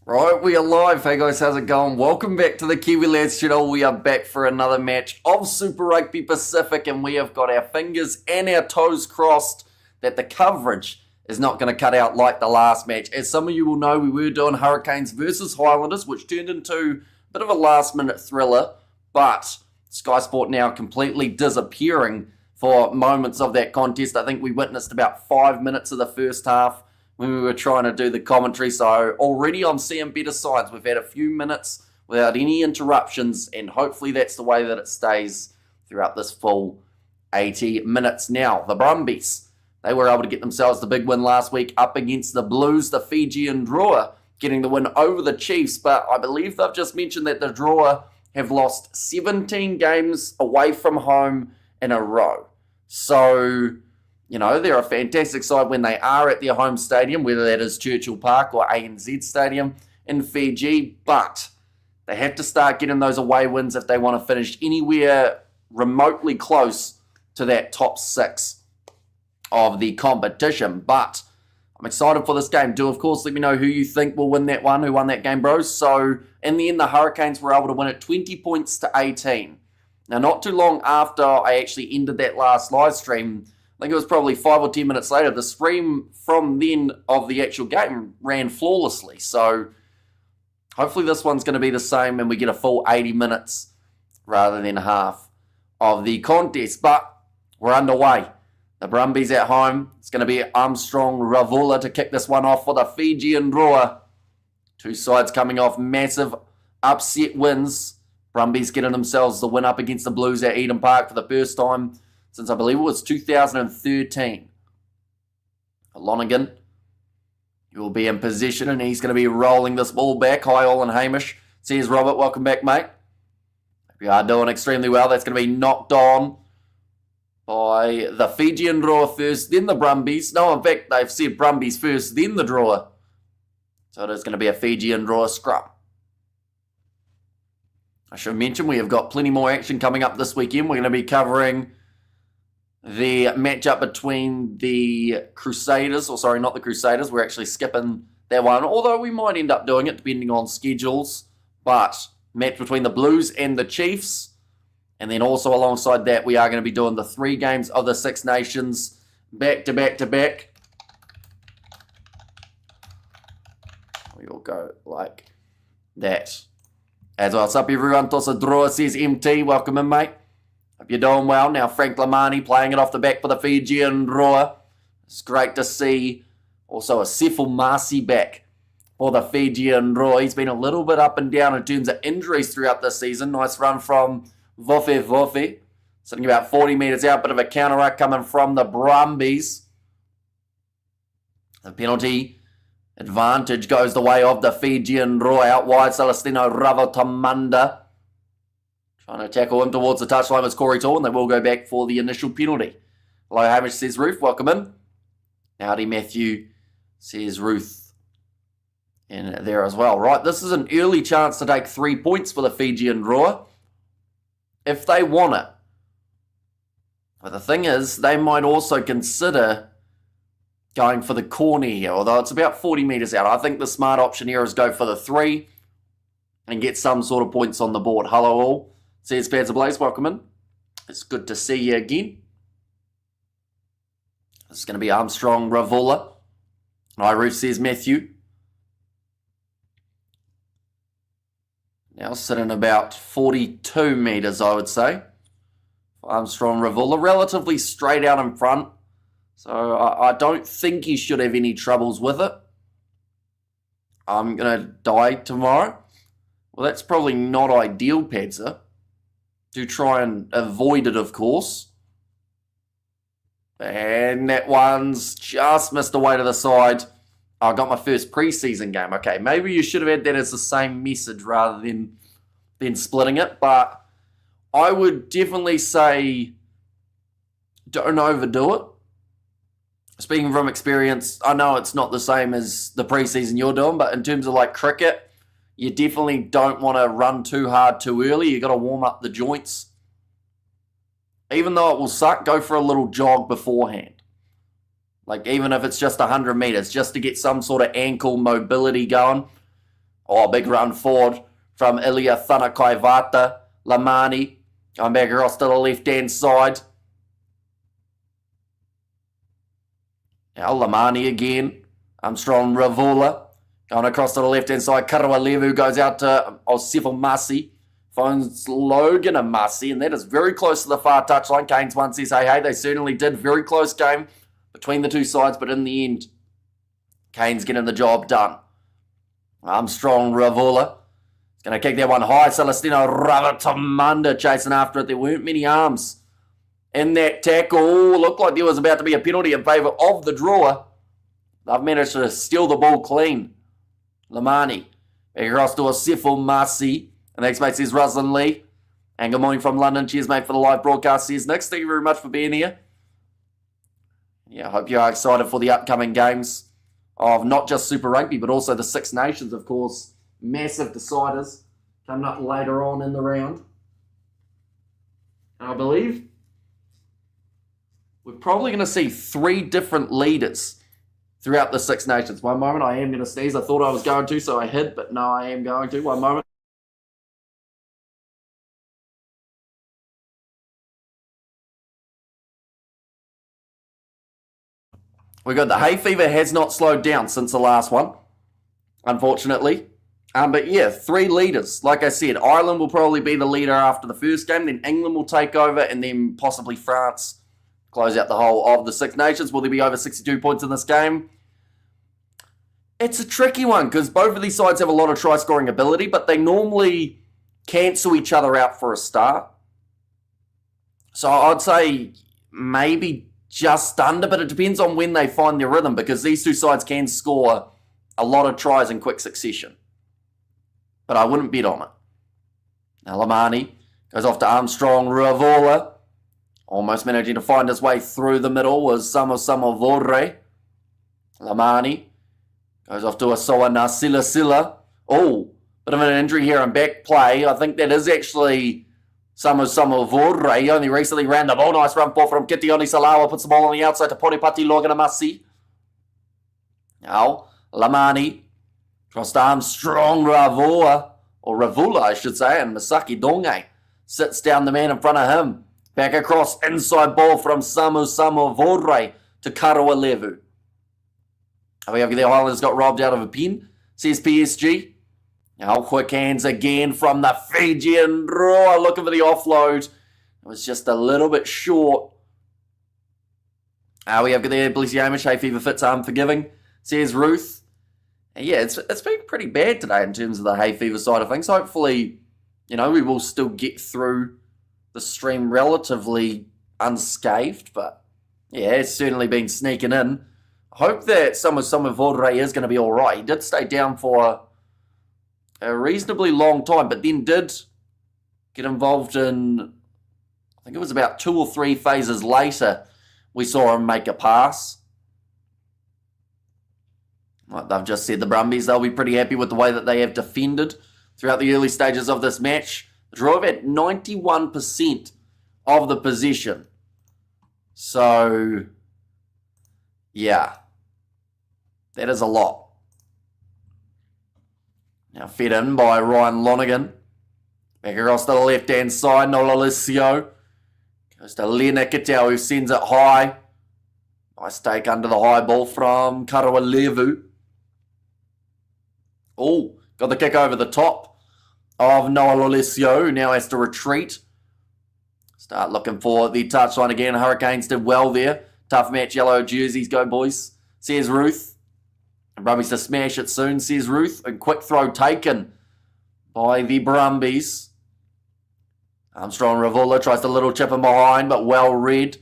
Right, we are live. Hey guys, how's it going? Welcome back to the Kiwi Lads channel. We are back for another match of Super Rugby Pacific, and we have got our fingers and our toes crossed that the coverage is not going to cut out like the last match. As some of you will know, we were doing Hurricanes versus Highlanders, which turned into a bit of a last-minute thriller, but Sky Sport now completely disappearing for moments of that contest. I think we witnessed about 5 minutes of the first half when we were trying to do the commentary. So already I'm seeing better signs. We've had a few minutes without any interruptions, and hopefully that's the way that it stays throughout this full 80 minutes. Now, the Brumbies, they were able to get themselves the big win last week up against the Blues, the Fijian Drua, getting the win over the Chiefs. But I believe they've just mentioned that the Drua have lost 17 games away from home in a row. So, you know, they're a fantastic side when they are at their home stadium, whether that is Churchill Park or ANZ Stadium in Fiji, but they have to start getting those away wins if they want to finish anywhere remotely close to that top six of the competition. But I'm excited for this game. Do, of course, let me know who you think will win that one, who won that game, bros. So, in the end, the Hurricanes were able to win it 20 points to 18. Now, not too long after I actually ended that last live stream, I think it was probably 5 or 10 minutes later, the stream from then of the actual game ran flawlessly. So hopefully this one's going to be the same and we get a full 80 minutes rather than half of the contest. But we're underway. The Brumbies at home. It's going to be Armstrong Ravula to kick this one off for the Fijian Drua. Two sides coming off massive upset wins. Brumbies getting themselves the win up against the Blues at Eden Park for the first time since I believe it was 2013. Lonergan, he will be in position and he's going to be rolling this ball back. Hi, all and Hamish. Says Robert, welcome back, mate. Hope you are doing extremely well. That's going to be knocked on by the Fijian Drua first, then the Brumbies. No, in fact, they've said Brumbies first, then the Drua. So it is going to be a Fijian Drua scrum. I should mention we have got plenty more action coming up this weekend. We're going to be covering the matchup between the Crusaders, or sorry, not the Crusaders. We're actually skipping that one, although we might end up doing it depending on schedules. But match between the Blues and the Chiefs. And then also alongside that, we are going to be doing the 3 games of the Six Nations back to back to back. We will go like that. As well, what's up everyone? Tosa Drua says MT, welcome in, mate. Hope you're doing well. Now Frank Lamani playing it off the back for the Fijian Drua. It's great to see also a Sefil Marcy back for the Fijian Drua. He's been a little bit up and down in terms of injuries throughout this season. Nice run from Vofe. Sitting about 40 metres out. Bit of a counter-ruck coming from the Brumbies. The penalty advantage goes the way of the Fijian Drua. Out wide, Celestino Ravotamanda trying to tackle him towards the touchline was Corey Tall, and they will go back for the initial penalty. Hello, Hamish, says Ruth. Welcome in. Howdy, Matthew, says Ruth. In there as well. Right, this is an early chance to take 3 points for the Fijian Drua if they want it. But the thing is, they might also consider going for the corner here, although it's about 40 metres out. I think the smart option here is go for the 3 and get some sort of points on the board. Hello, all. Says Pads Ablaze, welcome in. It's good to see you again. This is going to be Armstrong Ravula. Hi, Ruth, says Matthew. Now sitting about 42 metres, I would say. Armstrong Ravula, relatively straight out in front. So I don't think he should have any troubles with it. I'm going to die tomorrow. Well, that's probably not ideal, Padza. Do try and avoid it, of course. And that one's just missed away to the side. I got my first preseason game. Okay, maybe you should have had that as the same message rather than splitting it. But I would definitely say don't overdo it. Speaking from experience, I know it's not the same as the preseason you're doing, but in terms of like cricket, you definitely don't want to run too hard too early. You got to warm up the joints. Even though it will suck, go for a little jog beforehand. Like even if it's just 100 meters, just to get some sort of ankle mobility going. Oh, big run forward from Ilya Thanakaivata. Lamani going back across to the left-hand side. Now Lamani again. Armstrong Ravola going across to the left-hand side. Karawalevu goes out to Osifo Masi. Phones Logan and Masi, and that is very close to the far touchline. Canes one says, hey, they certainly did. Very close game between the two sides, but in the end, Canes getting the job done. Armstrong Ravola is going to kick that one high. Celestino Ravatamanda chasing after it. There weren't many arms in that tackle. Looked like there was about to be a penalty in favour of the drawer. They've managed to steal the ball clean. Lamani back across to Osifo Masi. And next mate says Ruslan Lee. And good morning from London. Cheers, mate, for the live broadcast. Says Nick, thank you very much for being here. Yeah, I hope you are excited for the upcoming games of not just Super Rugby, but also the Six Nations, of course. Massive deciders coming up later on in the round. And I believe we're probably going to see 3 different leaders throughout the Six Nations. One moment, I am going to sneeze. I thought I was going to, so I hid, but no, I am going to. One moment. We got the hay fever has not slowed down since the last one, unfortunately. But yeah, 3 leaders. Like I said, Ireland will probably be the leader after the first game. Then England will take over, and then possibly France close out the whole of the Six Nations. Will there be over 62 points in this game? It's a tricky one because both of these sides have a lot of try-scoring ability, but they normally cancel each other out for a start. So I'd say maybe just under, but it depends on when they find their rhythm because these two sides can score a lot of tries in quick succession. But I wouldn't bet on it. Now Lamani goes off to Armstrong Ravola. Almost managing to find his way through the middle was Samo Vorre. Lamani goes off to Asoa Sila. Oh, bit of an injury here in back play. I think that is actually Samo Vorre. He only recently ran the ball. Nice run ball from Kitioni Salawa. Puts the ball on the outside to Poripati Loganamasi. Now, Lamani across to Armstrong Ravola, or Ravula, I should say, and Masaki Donge sits down the man in front of him. Back across, inside ball from Samo Vorre to Karawalevu. However, the Highlanders got robbed out of a pin, says PSG. Now, quick hands again from the Fijian Drua, looking for the offload. It was just a little bit short. We have there, Blesiamish, hay fever fits unforgiving, says Ruth. And yeah, it's been pretty bad today in terms of the hay fever side of things. Hopefully, we will still get through the stream relatively unscathed, but yeah, it's certainly been sneaking in. I hope that some of Vorre is going to be all right. He did stay down for a reasonably long time, but then did get involved in, I think it was about 2 or 3 phases later, we saw him make a pass. Like they've just said, the Brumbies, they'll be pretty happy with the way that they have defended throughout the early stages of this match. The Draw have had 91% of the possession. So, yeah, that is a lot. Now fed in by Ryan Lonergan. Back across to the left-hand side, Nololisio. Goes to Lena Kitau, who sends it high. Nice take under the high ball from Karawalevu. Oh, got the kick over the top of Nololisio, who now has to retreat. Start looking for the touchline again. Hurricanes did well there. Tough match, yellow jerseys. Go, boys, says Ruth. And Brumbies to smash it soon, says Ruth. A quick throw taken by the Brumbies. Armstrong Ravola tries to little chip him behind, but well read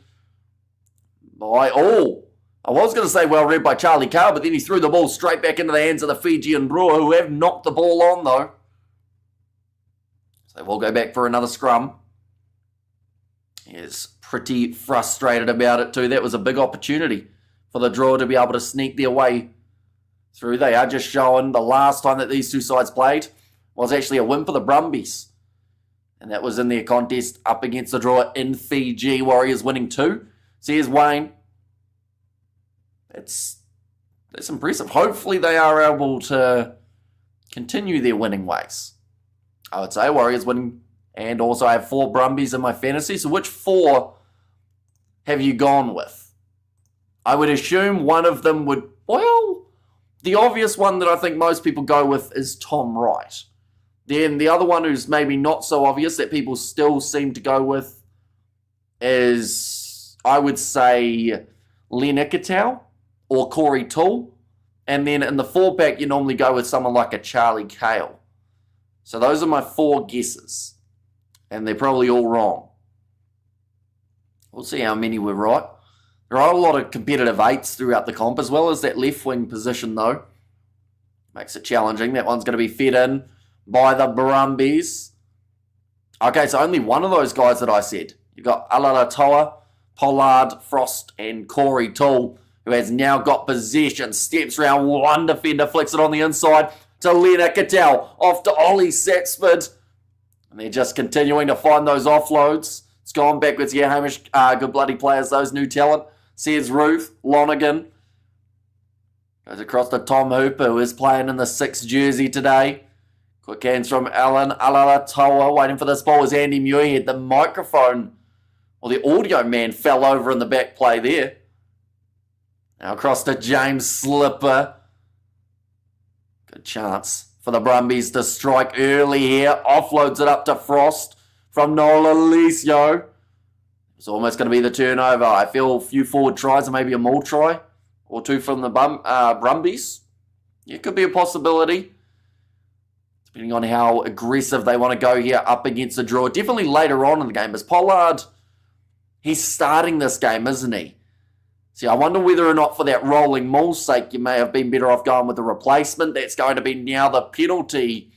by, I was going to say well read by Charlie Carr, but then he threw the ball straight back into the hands of the Fijian Drua, who have knocked the ball on though. So we'll go back for another scrum. He is pretty frustrated about it too. That was a big opportunity for the Draw to be able to sneak their way through. They are just showing the last time that these two sides played was actually a win for the Brumbies. And that was in their contest up against the Draw in Fiji. Warriors winning 2. So here's Wayne. That's impressive. Hopefully they are able to continue their winning ways. I would say Warriors winning, and also I have 4 Brumbies in my fantasy. So which 4 have you gone with? I would assume one of them would, well, the obvious one that I think most people go with is Tom Wright. Then the other one who's maybe not so obvious that people still seem to go with is, I would say, Len Ikitau or Corey Toole. And then in the 4-pack, you normally go with someone like a Charlie Cale. So those are my 4 guesses. And they're probably all wrong. We'll see how many we're right. There are a lot of competitive 8s throughout the comp, as well as that left wing position, though. Makes it challenging. That one's going to be fed in by the Brumbies. Okay, so only one of those guys that I said. You've got Alalatoa, Pollard, Frost, and Corey Toole, who has now got possession. Steps around one defender, flicks it on the inside to Len Ikitau. Off to Ollie Satsford. And they're just continuing to find those offloads. It's gone backwards here, Hamish. Good bloody players, those new talent. Says Ruth, Lonergan. Goes across to Tom Hooper, who is playing in the 6th jersey today. Quick hands from Alan Alalatoa. Waiting for this ball is Andy Muirhead. The microphone, or the audio man, fell over in the back play there. Now across to James Slipper. Good chance for the Brumbies to strike early here. Offloads it up to Frost from Noel Alicio. It's almost going to be the turnover. I feel a few forward tries and maybe a maul try or 2 from the Brumbies. It could be a possibility, depending on how aggressive they want to go here up against the Drua. Definitely later on in the game, as Pollard, he's starting this game, isn't he? See, I wonder whether or not for that rolling maul's sake, you may have been better off going with the replacement. That's going to be now the penalty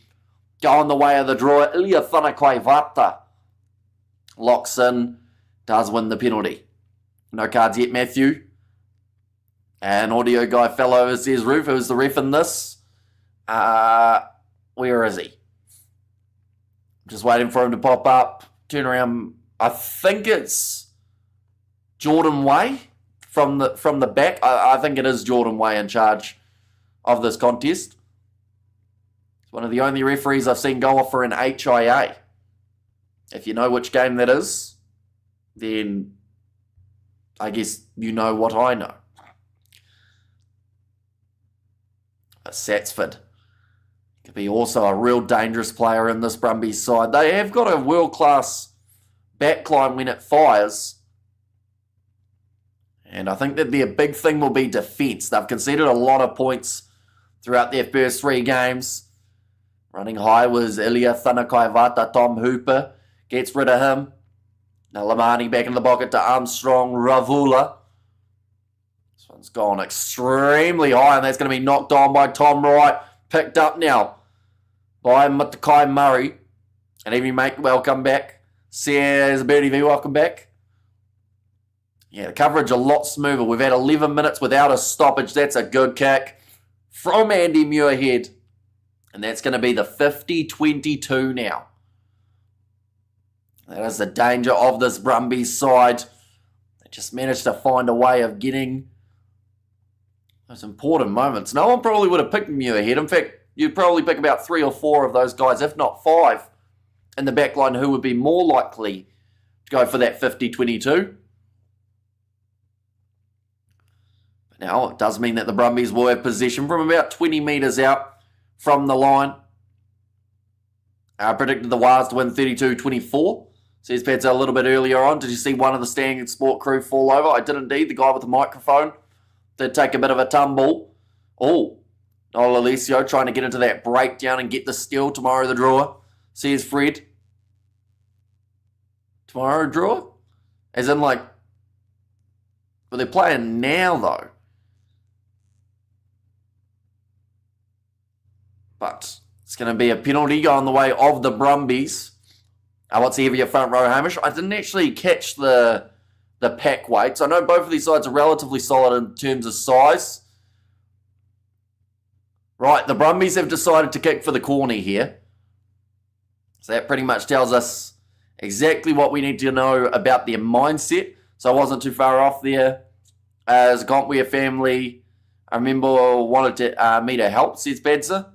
going the way of the Drua. Ilia Thanakoivata locks in, does win the penalty. No cards yet, Matthew. And audio guy fell over, says Roof, who's the ref in this. Where is he? Just waiting for him to pop up. Turn around. I think it's Jordan Way from the back. I think it is Jordan Way in charge of this contest. It's one of the only referees I've seen go off for an HIA. If you know which game that is, then I guess you know what I know. But Satsford could be also a real dangerous player in this Brumbies side. They have got a world-class backline when it fires. And I think that their big thing will be defence. They've conceded a lot of points throughout their first 3 games. Running high was Ilia Thanakoivata. Tom Hooper gets rid of him. Now Lamani back in the pocket to Armstrong Ravula. This one's gone extremely high, and that's going to be knocked on by Tom Wright. Picked up now by Matakai Murray. And even make welcome back. Says Birdie V, welcome back. Yeah, the coverage a lot smoother. We've had 11 minutes without a stoppage. That's a good kick from Andy Muirhead. And that's going to be the 50-22 now. That is the danger of this Brumbies side. They just managed to find a way of getting those important moments. No one probably would have picked Muirhead. In fact, you'd probably pick about 3 or 4 of those guys, if not 5, in the back line who would be more likely to go for that 50-22. But now it does mean that the Brumbies will have possession from about 20 metres out from the line. I predicted the Wars to win 32-24. Says Pats a little bit earlier on. Did you see one of the Standing Sport crew fall over? I did indeed. The guy with the microphone did take a bit of a tumble. Oh, Noel Alicio trying to get into that breakdown and get the steal tomorrow, the Drua. Says Fred. Tomorrow, Drua? As in, like, well, they're playing now, though. But it's going to be a penalty going the way of the Brumbies. What's the heavier front row, Hamish? I didn't actually catch the pack weights. I know both of these sides are relatively solid in terms of size. Right, the Brumbies have decided to kick for the corner here. So that pretty much tells us exactly what we need to know about their mindset. So I wasn't too far off there. As a Gontwear family, I remember wanted me to help, says Badzer.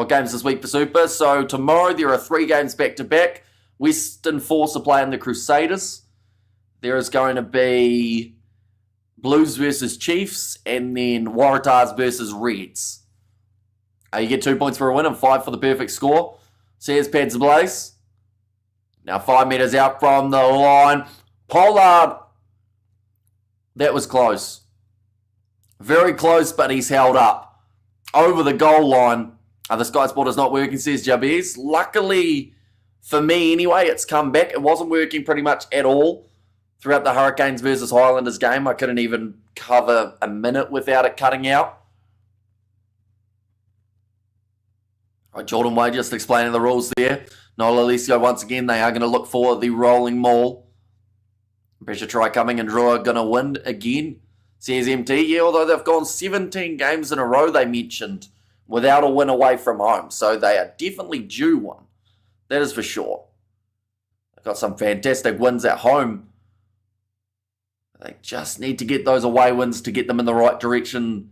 Got games this week for Super. So tomorrow there are 3 games back-to-back. Western Force are playing the Crusaders. There is going to be Blues versus Chiefs, and then Waratahs versus Reds. You get 2 points for a win and 5 for the perfect score. So here's Pads Blaze. Now 5 metres out from the line. Pollard. That was close. Very close, but he's held up. Over the goal line. The Sky Sport is not working, says Jabez. Luckily, for me anyway, it's come back. It wasn't working pretty much at all throughout the Hurricanes versus Highlanders game. I couldn't even cover a minute without it cutting out. Right, Jordan Wade just explaining the rules there. Noel Alessio, once again, they are going to look for the rolling maul. Pressure try coming, and Drua going to win again. Says MT, yeah, although they've gone 17 games in a row, they mentioned, without a win away from home. So they are definitely due one. That is for sure. They've got some fantastic wins at home. They just need to get those away wins to get them in the right direction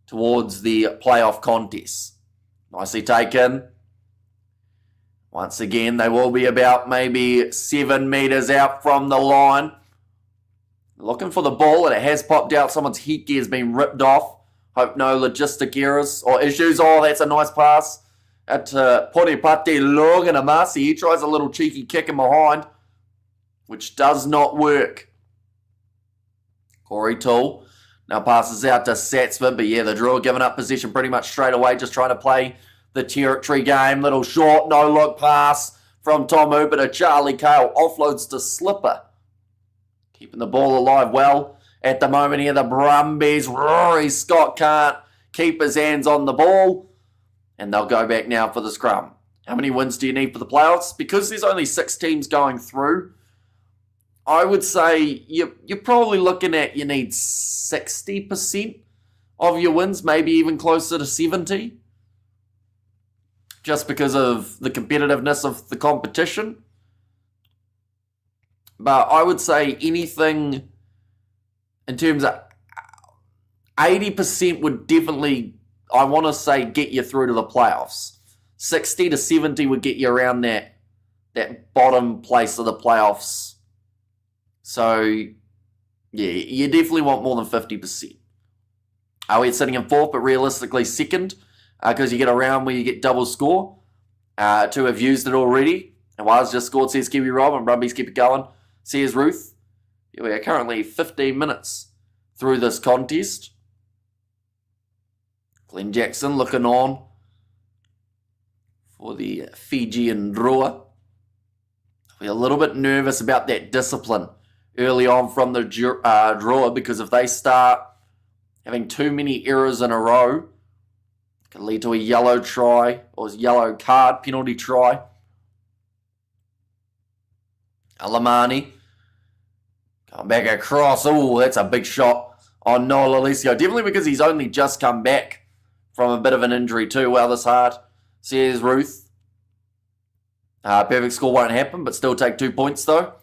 towards the playoff contest. Nicely taken. Once again, they will be about maybe 7 metres out from the line. Looking for the ball, and it has popped out. Someone's headgear has been ripped off. Hope no logistic errors or issues. Oh, that's a nice pass at Poripate Loganamasi. He tries a little cheeky kick in behind, which does not work. Corey Toole now passes out to Satsford, but yeah, the Drua giving up possession pretty much straight away, just trying to play the territory game. Little short, no-look pass from Tom Hooper to Charlie Cale. Offloads to Slipper. Keeping the ball alive well at the moment here. The Brumbies, Rory Scott can't keep his hands on the ball, and they'll go back now for the scrum. How many wins do you need for the playoffs? Because there's only 6 teams going through, I would say you're probably looking at you need 60% of your wins, maybe even closer to 70, just because of the competitiveness of the competition. But I would say anything in terms of 80% would definitely, I want to say, get you through to the playoffs. 60 to 70 would get you around that bottom place of the playoffs. So, yeah, you definitely want more than 50%. We're sitting in 4th, but realistically 2nd, because you get a round where you get double score. 2 have used it already. And Wales just scored, says Kiwi Rob, and Brumbies keep it going, says Ruth. Yeah, we are currently 15 minutes through this contest. Glenn Jackson looking on for the Fijian Drua. We're a little bit nervous about that discipline early on from the Drua, because if they start having too many errors in a row, it can lead to a yellow try or yellow card penalty try. Alamani coming back across. Oh, that's a big shot on Noel Alessio. Definitely because he's only just come back from a bit of an injury too. Well, this hard, says Ruth. Perfect score won't happen, but still take 2 points though.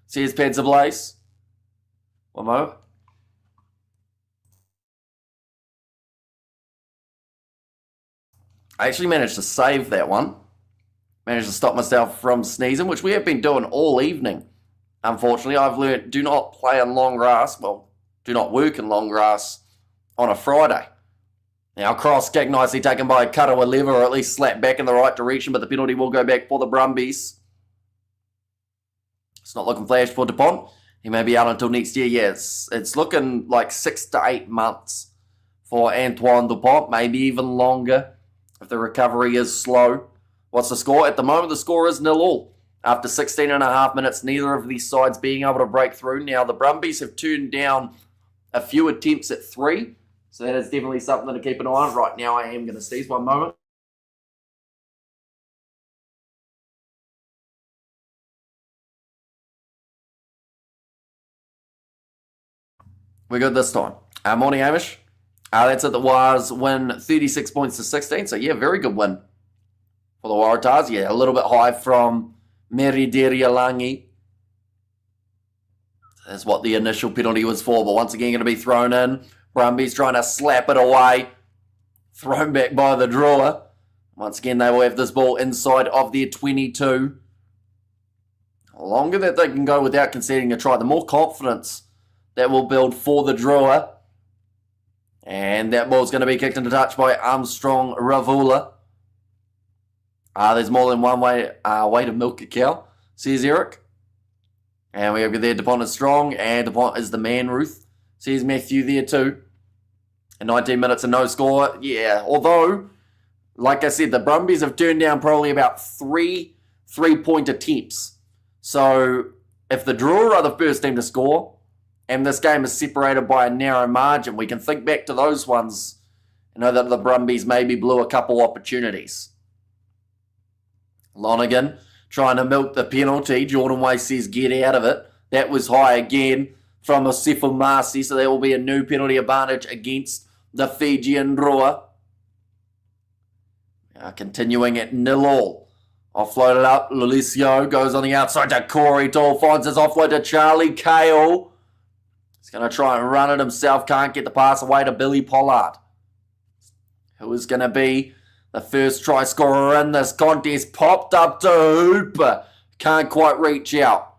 Says Pads Ablaze. One moment. I actually managed to save that one. Managed to stop myself from sneezing, which we have been doing all evening. Unfortunately, I've learned do not play in long grass. Well, do not work in long grass on a Friday. Now, cross kick nicely taken by Karawa Lever, or at least slapped back in the right direction, but the penalty will go back for the Brumbies. It's not looking flash for Dupont. He may be out until next year. Yes, it's looking like 6 to 8 months for Antoine Dupont, maybe even longer if the recovery is slow. What's the score? At the moment, the score is 0-0. After 16 and a half minutes, neither of these sides being able to break through. Now, the Brumbies have turned down a few attempts at 3, so that is definitely something to keep an eye on. Right now, I am going to sneeze. One moment. We're good this time. Morning, Amish. That's at the Wires win 36 points to 16. So, yeah, very good win for the Waratahs. Yeah, a little bit high from Meridirialangi. That's what the initial penalty was for. But once again, going to be thrown in. Brumbies trying to slap it away. Thrown back by the Drua. Once again, they will have this ball inside of their 22. The longer that they can go without conceding a try, the more confidence that will build for the Drua. And that ball's going to be kicked into touch by Armstrong Ravula. There's more than one way to milk a cow, says Eric. And we have there DuPont is strong, and DuPont is the man, Ruth. Says Matthew there too. And 19 minutes and no score. Yeah, although, like I said, the Brumbies have turned down probably about three three-point attempts. So if the Drua are the first team to score, and this game is separated by a narrow margin, we can think back to those ones and know that the Brumbies maybe blew a couple opportunities. Lonergan trying to milk the penalty. Jordan Way says get out of it. That was high again from Osefo Masi, so there will be a new penalty advantage against the Fijian Drua. Continuing at 0-0. Offloaded up, Lulicio goes on the outside to Corey Tall, finds his offload to Charlie Kale. He's going to try and run it himself, can't get the pass away to Billy Pollard, who is going to be the first try scorer in this contest. Popped up to Hooper, can't quite reach out.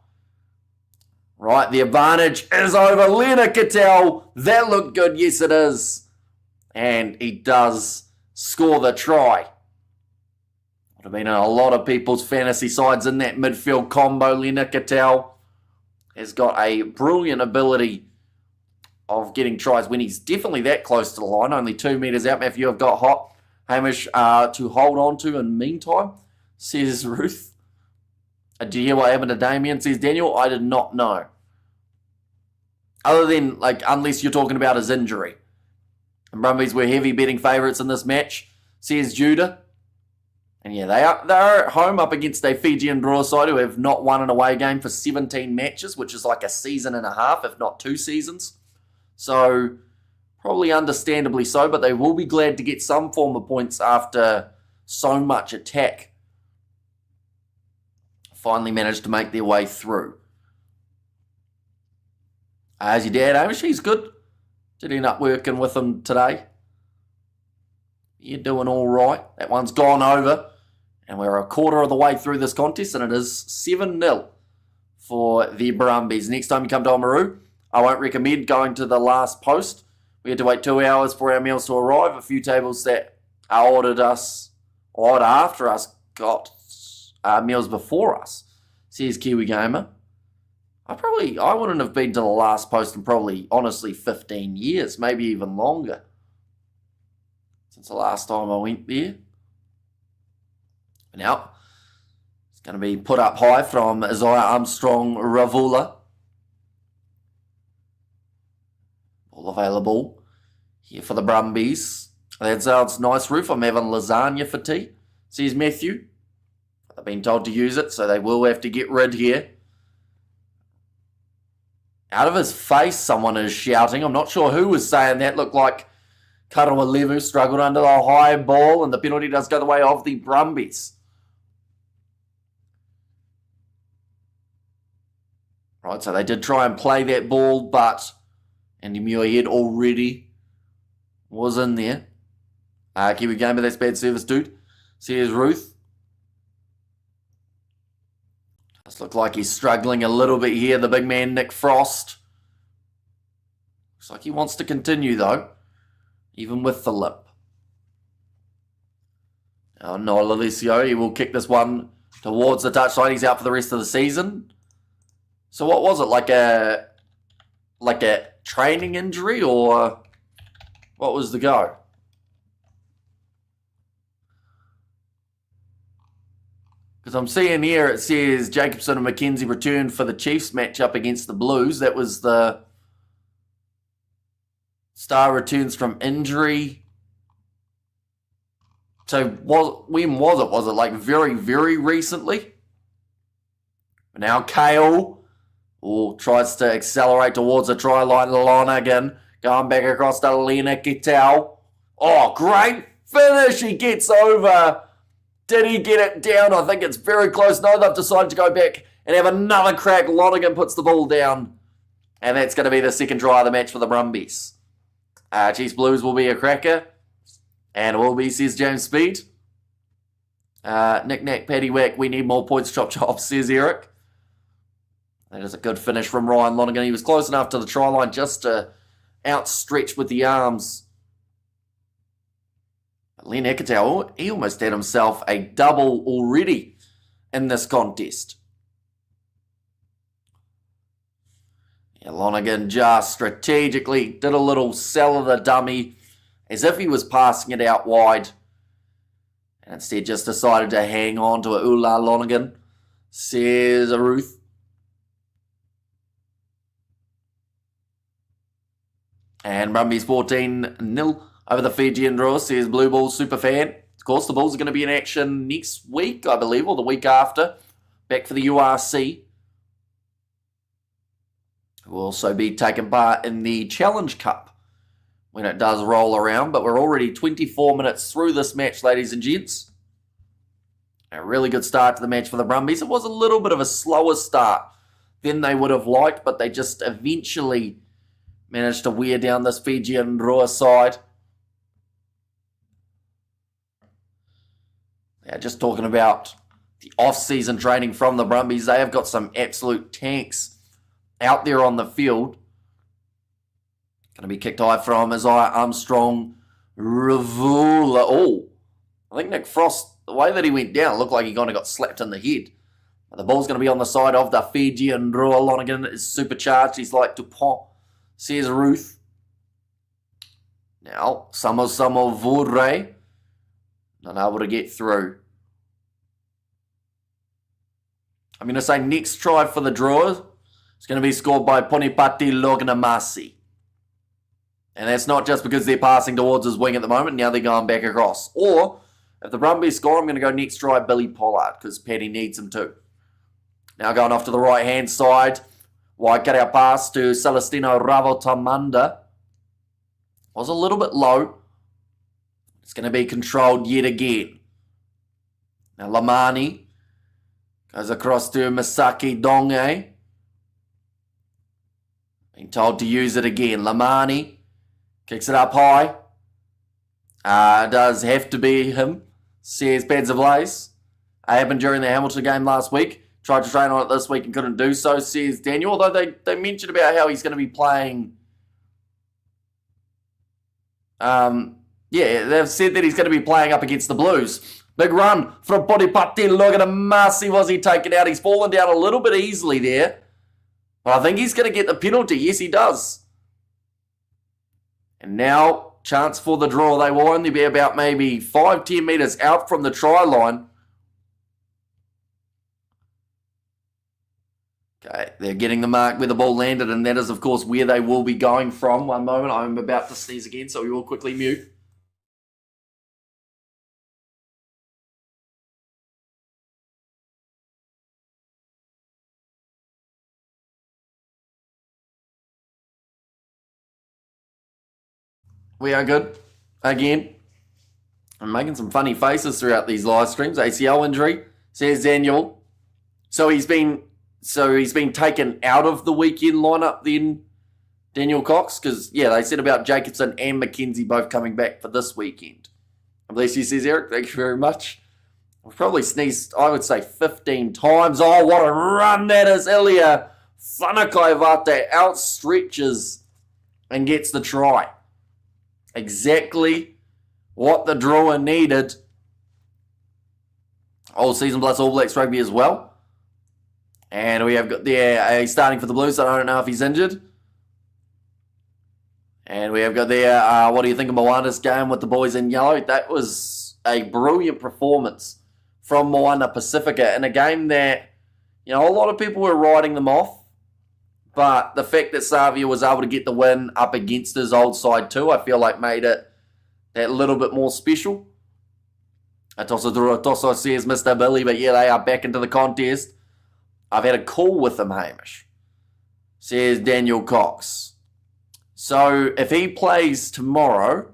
Right, the advantage is over Leonard Cattell. That looked good, yes it is. And he does score the try. Would have been in a lot of people's fantasy sides in that midfield combo. Leonard Cattell has got a brilliant ability of getting tries when he's definitely that close to the line. Only 2 metres out. Matthew have got hot. Hamish to hold on to in the meantime, says Ruth. Did you hear what happened to Damien? Says Daniel. I did not know. Other than, unless you're talking about his injury. And Brumbies were heavy betting favourites in this match, says Judah. And yeah, they're at home up against a Fijian Drua side who have not won an away game for 17 matches, which is like a season and a half, if not 2 seasons. So, probably understandably so, but they will be glad to get some form of points after so much attack finally managed to make their way through. How's your dad, Hamish? He's good. Did end up working with him today. You're doing all right. That one's gone over. And we're a quarter of the way through this contest, and it is 7-0 for the Brumbies. Next time you come to Oamaru, I won't recommend going to the last post. We had to wait 2 hours for our meals to arrive. A few tables that ordered after us got meals before us, says Kiwi Gamer. I wouldn't have been to the last post in probably, honestly, 15 years, maybe even longer, since the last time I went there. Now, it's going to be put up high from Isaiah Armstrong Ravula. All available here for the Brumbies. That sounds nice, Roof. I'm having lasagna for tea, says Matthew. I've been told to use it, so they will have to get rid here. Out of his face, someone is shouting. I'm not sure who was saying that. Looked like Karawa Levu struggled under the high ball, and the penalty does go the way of the Brumbies. Right, so they did try and play that ball, but Andy Muirhead already was in there. Kiwi Gamer, that's bad service, dude. Says Ruth. Does look like he's struggling a little bit here, the big man, Nick Frost. Looks like he wants to continue, though, even with the limp. Oh, no, Lalicio, he will kick this one towards the touchline. He's out for the rest of the season. So what was it, like a training injury, or what was the go? Because I'm seeing here it says Jacobson and McKenzie returned for the Chiefs matchup against the Blues. That was the Star returns from injury. So when was it? Was it like very, very recently? Now Kale tries to accelerate towards the try line. Lonergan going back across to Lena Kitao. Oh, great finish. He gets over. Did he get it down? I think it's very close. No, they've decided to go back and have another crack. Lonergan puts the ball down. And that's going to be the second try of the match for the Brumbies. Chiefs Blues will be a cracker. And it will be, says James Speed. Knick-knack, paddywhack, we need more points, chop chop, says Eric. That is a good finish from Ryan Lonergan. He was close enough to the try line just to outstretch with the arms. But Len Ekatau, he almost had himself a double already in this contest. Yeah, Lonergan just strategically did a little sell of the dummy as if he was passing it out wide. And instead just decided to hang on to it. Ula Lonergan, says Ruth. And Brumbies 14-0 over the Fijian Drua, says Blue Ball Superfan. Of course, the Bulls are going to be in action next week, I believe, or the week after. Back for the URC. We'll also be taking part in the Challenge Cup when it does roll around. But we're already 24 minutes through this match, ladies and gents. A really good start to the match for the Brumbies. It was a little bit of a slower start than they would have liked, but they just eventually managed to wear down this Fijian Drua side. Yeah, just talking about the off-season training from the Brumbies. They have got some absolute tanks out there on the field. Going to be kicked high from Isaiah Armstrong. Ravula. Oh, I think Nick Frost, the way that he went down, looked like he kind of got slapped in the head. But the ball's going to be on the side of the Fijian Drua. Lonergan is supercharged. He's like Dupont, says Ruth. Now, Samo Vore, not able to get through. I'm going to say next try for the Drua is going to be scored by Ponipati Loganamasi. And that's not just because they're passing towards his wing at the moment. Now they're going back across. Or, if the Brumbies score, I'm going to go next try Billy Pollard because Paddy needs him too. Now going off to the right-hand side. Wide cut-out pass to Celestino Ravotamanda. Was a little bit low. It's going to be controlled yet again. Now Lamani goes across to Misaki Donge. Being told to use it again. Lamani kicks it up high. Does have to be him, says Pads of Lace. Happened during the Hamilton game last week. Tried to train on it this week and couldn't do so, says Daniel. Although they mentioned about how he's going to be playing. They've said that he's going to be playing up against the Blues. Big run from Ponipati Loganamasi. Was he taken out? He's fallen down a little bit easily there. But I think he's going to get the penalty. Yes, he does. And now, chance for the draw. They will only be about maybe 5-10 metres out from the try line. Okay, they're getting the mark where the ball landed, and that is, of course, where they will be going from. One moment, I'm about to sneeze again, so we will quickly mute. We are good. Again, I'm making some funny faces throughout these live streams. ACL injury, says Daniel. So he's been taken out of the weekend lineup then, Daniel Cox? Because, yeah, they said about Jacobson and McKenzie both coming back for this weekend. Bless you, says Eric. Thank you very much. I've probably sneezed, I would say, 15 times. Oh, what a run that is. Ilya Whanakaivate outstretches and gets the try. Exactly what the Drua needed. All season plus All Blacks rugby as well. And we have got there starting for the Blues. I don't know if he's injured. And we have got there, what do you think of Moana's game with the boys in yellow? That was a brilliant performance from Moana Pacifica in a game that, a lot of people were writing them off. But the fact that Savia was able to get the win up against his old side too, I feel like made it that little bit more special. Atoso Toso says Mr. Billy, but yeah, they are back into the contest. I've had a call with them, Hamish, says Daniel Cox. So if he plays tomorrow,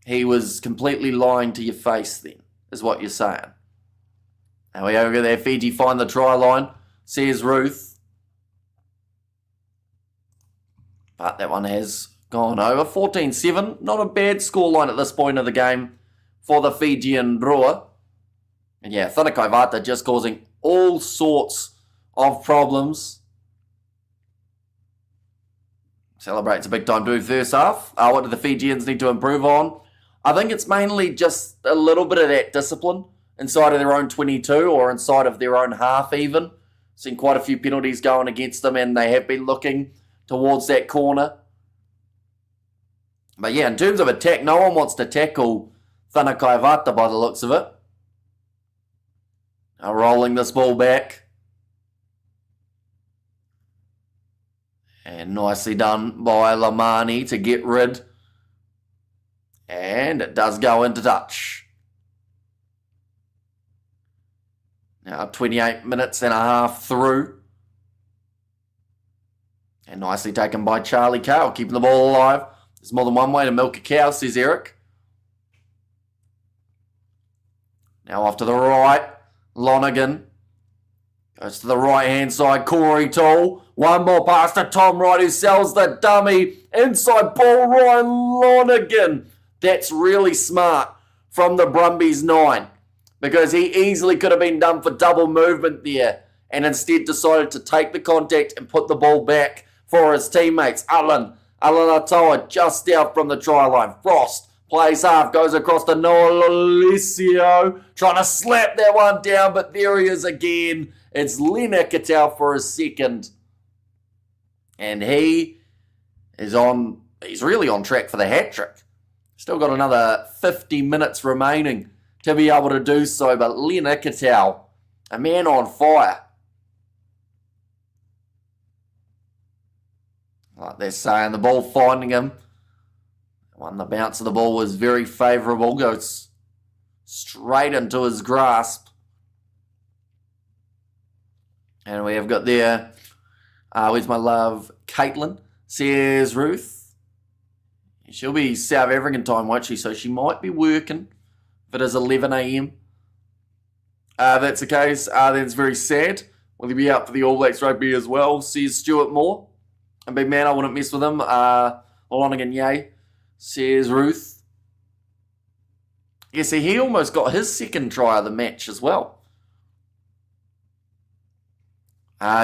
he was completely lying to your face then, is what you're saying. Now we over there, Fiji find the try line, says Ruth. But that one has gone over. 14-7. Not a bad scoreline at this point of the game for the Fijian Drua. And yeah, Whanakaivata just causing all sorts of problems. Celebrates a big time to first half. What do the Fijians need to improve on? I think it's mainly just a little bit of that discipline inside of their own 22 or inside of their own half even. Seen quite a few penalties going against them, and they have been looking towards that corner. But yeah, in terms of attack, no one wants to tackle Whanakaivata by the looks of it. Now rolling this ball back. And nicely done by Lamani to get rid. And it does go into touch. Now 28 minutes and a half through. And nicely taken by Charlie Cale, keeping the ball alive. There's more than one way to milk a cow, says Eric. Now off to the right. Lonergan. Goes to the right-hand side. Corey Toole. One more pass to Tom Wright, who sells the dummy. Inside ball, Ryan Lonergan. That's really smart from the Brumbies 9. Because he easily could have been done for double movement there. And instead decided to take the contact and put the ball back for his teammates. Alan Atoa just out from the try line. Frost plays half, goes across to Noah Lolesio, trying to slap that one down, but there he is again. It's Lena Katau for his second. And he's really on track for the hat-trick. Still got another 50 minutes remaining to be able to do so, but Lena Katau, a man on fire. Like they're saying, the ball finding him. The bounce of the ball was very favourable. Goes straight into his grasp. And we have got there, where's my love, Caitlin, says Ruth. She'll be South African time, won't she? So she might be working if it is 11 a.m. If that's the case, then it's very sad. Will he be out for the All Blacks rugby as well, says Stuart Moore. A big man, I wouldn't mess with him. Lonergan, yay, says Ruth. Yeah, see, he almost got his second try of the match as well.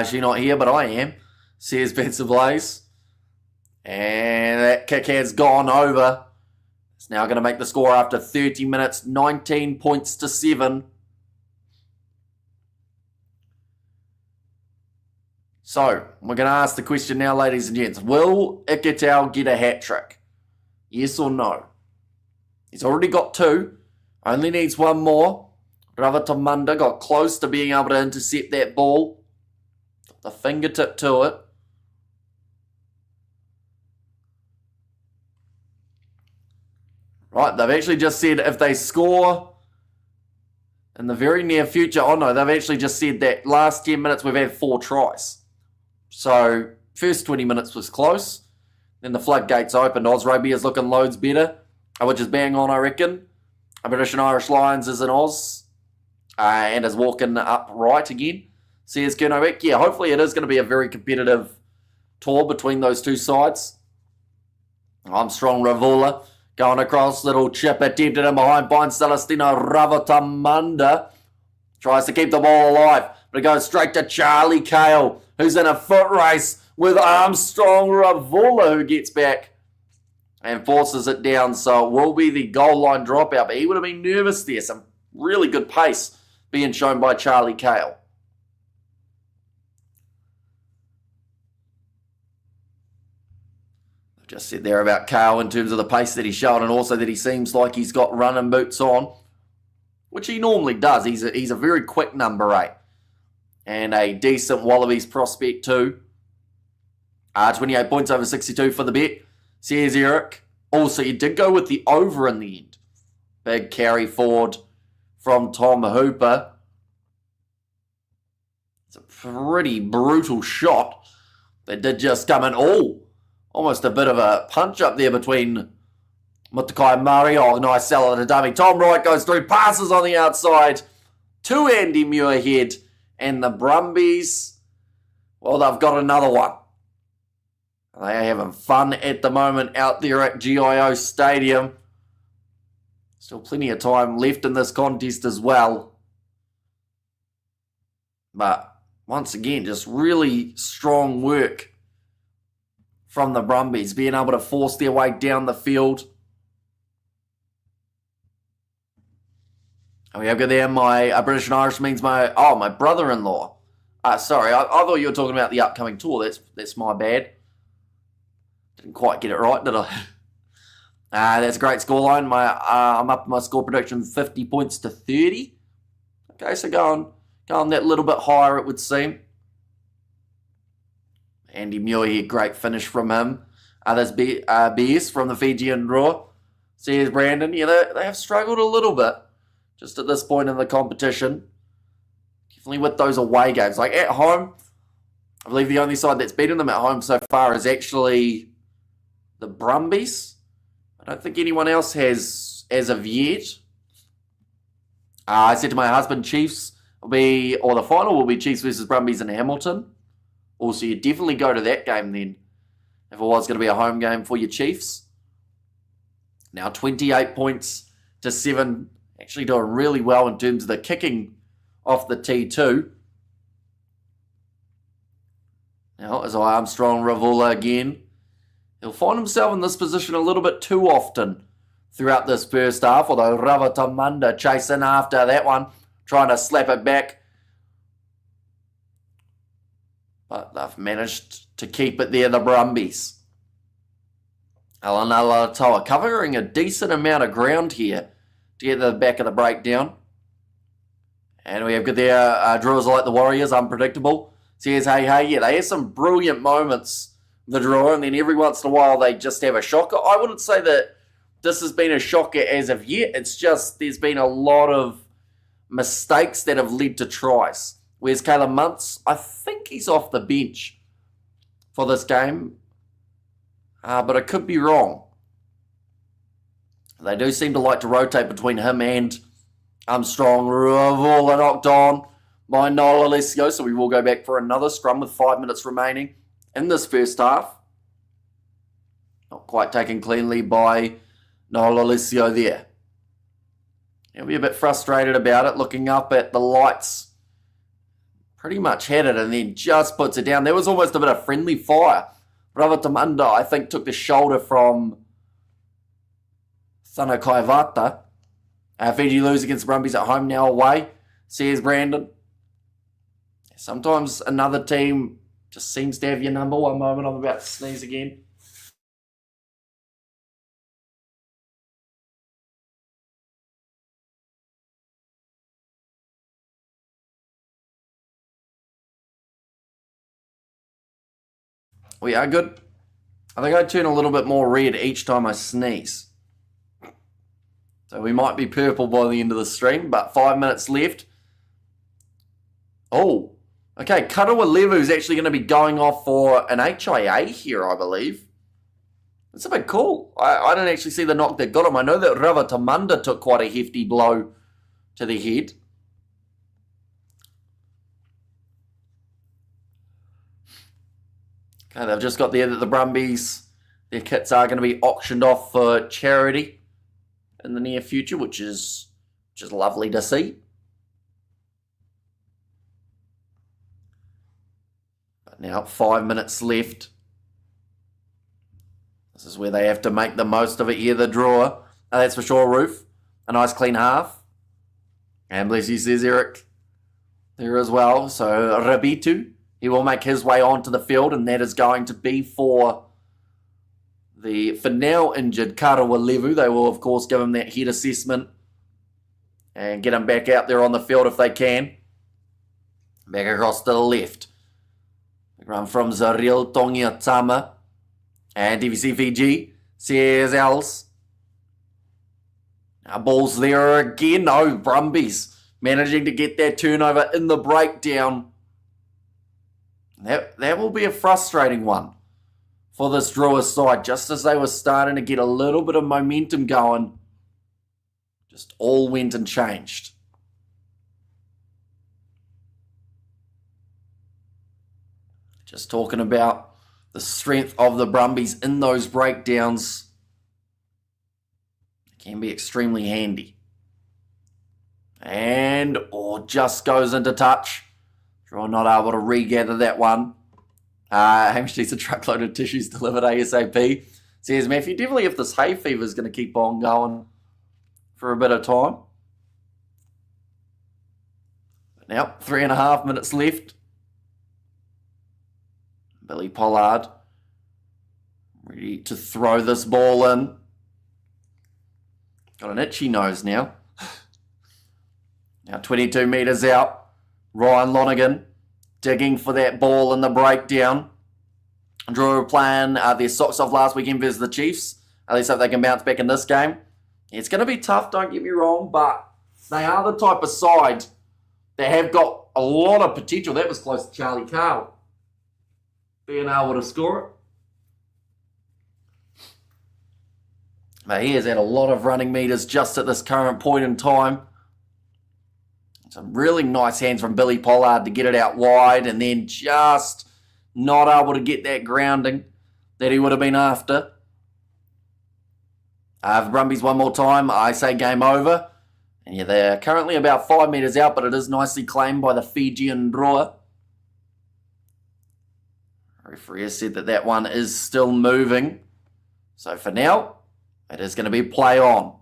She's not here, but I am, says Benson Blaze. And that kick has gone over. It's now going to make the score after 30 minutes, 19 points to 7. So, we're going to ask the question now, ladies and gents. Will Ikitau get a hat-trick? Yes or no? He's already got 2. Only needs 1 more. Ravatamunda got close to being able to intercept that ball. Got the fingertip to it. Right, they've actually just said if they score in the very near future, oh no, they've actually just said that last 10 minutes we've had 4 tries. So, first 20 minutes was close. Then the floodgates opened. Oz Rugby is looking loads better, which is bang on, I reckon. British and Irish Lions is in Oz and is walking up right again. Says Kernowick. Yeah, hopefully it is going to be a very competitive tour between those two sides. Armstrong Ravula going across, little chip attempted in behind Celestino Ravatamunda. Tries to keep the ball alive, but it goes straight to Charlie Cale, who's in a foot race with Armstrong Ravula, who gets back and forces it down. So it will be the goal line dropout, but he would have been nervous there. Some really good pace being shown by Charlie Cale. I've just said there about Cale in terms of the pace that he showed, and also that he seems like he's got running boots on, which he normally does. He's a very quick number 8 and a decent Wallabies prospect too. 28 points over 62 for the bet, says Eric. Also, he did go with the over in the end. Big carry forward from Tom Hooper. It's a pretty brutal shot that did just come in. Almost a bit of a punch up there between Mutakai Murray. Oh, nice sell at a dummy. Tom Wright goes through, passes on the outside to Andy Muirhead. And the Brumbies, well, they've got another one. They are having fun at the moment out there at GIO Stadium. Still plenty of time left in this contest as well. But once again, just really strong work from the Brumbies, being able to force their way down the field. And we have got there my British and Irish means my brother-in-law. Sorry, I thought you were talking about the upcoming tour. That's my bad. Didn't quite get it right, did I? That's a great scoreline. I'm up my score prediction 50 points to 30. Okay, so going that little bit higher, it would seem. Andy Muir here, great finish from him. Others BS from the Fijian Drua. Says Brandon, yeah, they have struggled a little bit just at this point in the competition. Definitely with those away games. Like at home, I believe the only side that's beaten them at home so far is actually the Brumbies. I don't think anyone else has as of yet. I said to my husband, the final will be Chiefs versus Brumbies in Hamilton. Also, you definitely go to that game then, if it was going to be a home game for your Chiefs. Now 28 points to 7. Actually doing really well in terms of the kicking off the T2. Now, as Armstrong Ravula again, he'll find himself in this position a little bit too often throughout this first half, although Ravatamanda chasing after that one, trying to slap it back. But they've managed to keep it there, the Brumbies. Alanala Toa covering a decent amount of ground here to get to the back of the breakdown. And we have got their Druas like the Warriors, unpredictable. Says, yeah, they have some brilliant moments, the Drua, and then every once in a while they just have a shocker. I wouldn't say that this has been a shocker as of yet. It's just there's been a lot of mistakes that have led to tries. Whereas Caleb Muntz, I think he's off the bench for this game, but I could be wrong. They do seem to like to rotate between him and Armstrong. Ravula knocked on by Noel Alessio, so we will go back for another scrum with 5 minutes remaining in this first half. Not quite taken cleanly by Noel Alessio there. He'll be a bit frustrated about it, looking up at the lights. Pretty much had it and then just puts it down. There was almost a bit of friendly fire. Ravatamanda, I think, took the shoulder from Thano Kaivata. Fiji lose against the Brumbies at home, now away. Says Brandon. Sometimes another team just seems to have your number. One moment, I'm about to sneeze again. We are good. I think I turn a little bit more red each time I sneeze. So we might be purple by the end of the stream, but 5 minutes left. Oh, okay. Karawa Levu is actually going to be going off for an HIA here, I believe. It's a bit cool. I didn't actually see the knock that got him. I know that Ravatamanda took quite a hefty blow to the head. Okay, they've just got there that the Brumbies, their kits are going to be auctioned off for charity in the near future, which is lovely to see. But now 5 minutes left. This is where they have to make the most of it here, the Drua. That's for sure, Roof. A nice clean half. And bless you, says Eric there as well. So Rabitu, he will make his way onto the field, and that is going to be for now injured Karawa Levu. They will, of course, give him that head assessment and get him back out there on the field if they can. Back across to the left. Run from Zaril Tongiatama. And DVC Fiji says Els. Now ball's there again. No, Brumbies managing to get that turnover in the breakdown. That will be a frustrating one for this Drua side, just as they were starting to get a little bit of momentum going. Just all went and changed. Just talking about the strength of the Brumbies in those breakdowns. It can be extremely handy. And just goes into touch. Drua not able to regather that one. Hamish needs a truckload of tissues delivered ASAP. Says Matthew, definitely if this hay fever is going to keep on going for a bit of time. But now, 3.5 minutes left. Billy Pollard ready to throw this ball in. Got an itchy nose now. Now 22 metres out. Ryan Lonergan digging for that ball in the breakdown. Drua playing their socks off last weekend versus the Chiefs. At least hope they can bounce back in this game. It's going to be tough, don't get me wrong, but they are the type of side that have got a lot of potential. That was close to Charlie Carl being able to score it. But he has had a lot of running meters just at this current point in time. Some really nice hands from Billy Pollard to get it out wide and then just not able to get that grounding that he would have been after. For Brumbies one more time, I say game over. And yeah, they're currently about 5 metres out, but it is nicely claimed by the Fijian Drua. The referee has said that that one is still moving. So for now, it is going to be play on.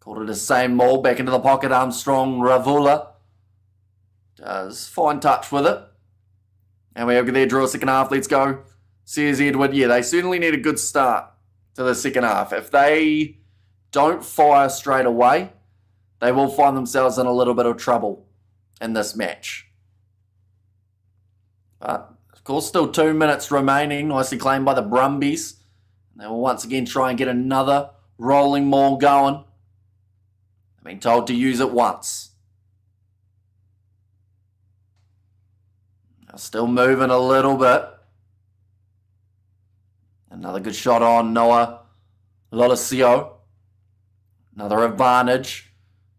Called it the same maul, back into the pocket, Armstrong Ravula. Does fine touch with it. And we have their draw second half. Let's go. Says Edward. Yeah, they certainly need a good start to the second half. If they don't fire straight away, they will find themselves in a little bit of trouble in this match. But, of course, still 2 minutes remaining. Nicely claimed by the Brumbies. They will once again try and get another rolling maul going. They've been told to use it once. Still moving a little bit. Another good shot on Noah Lolesio. Another advantage.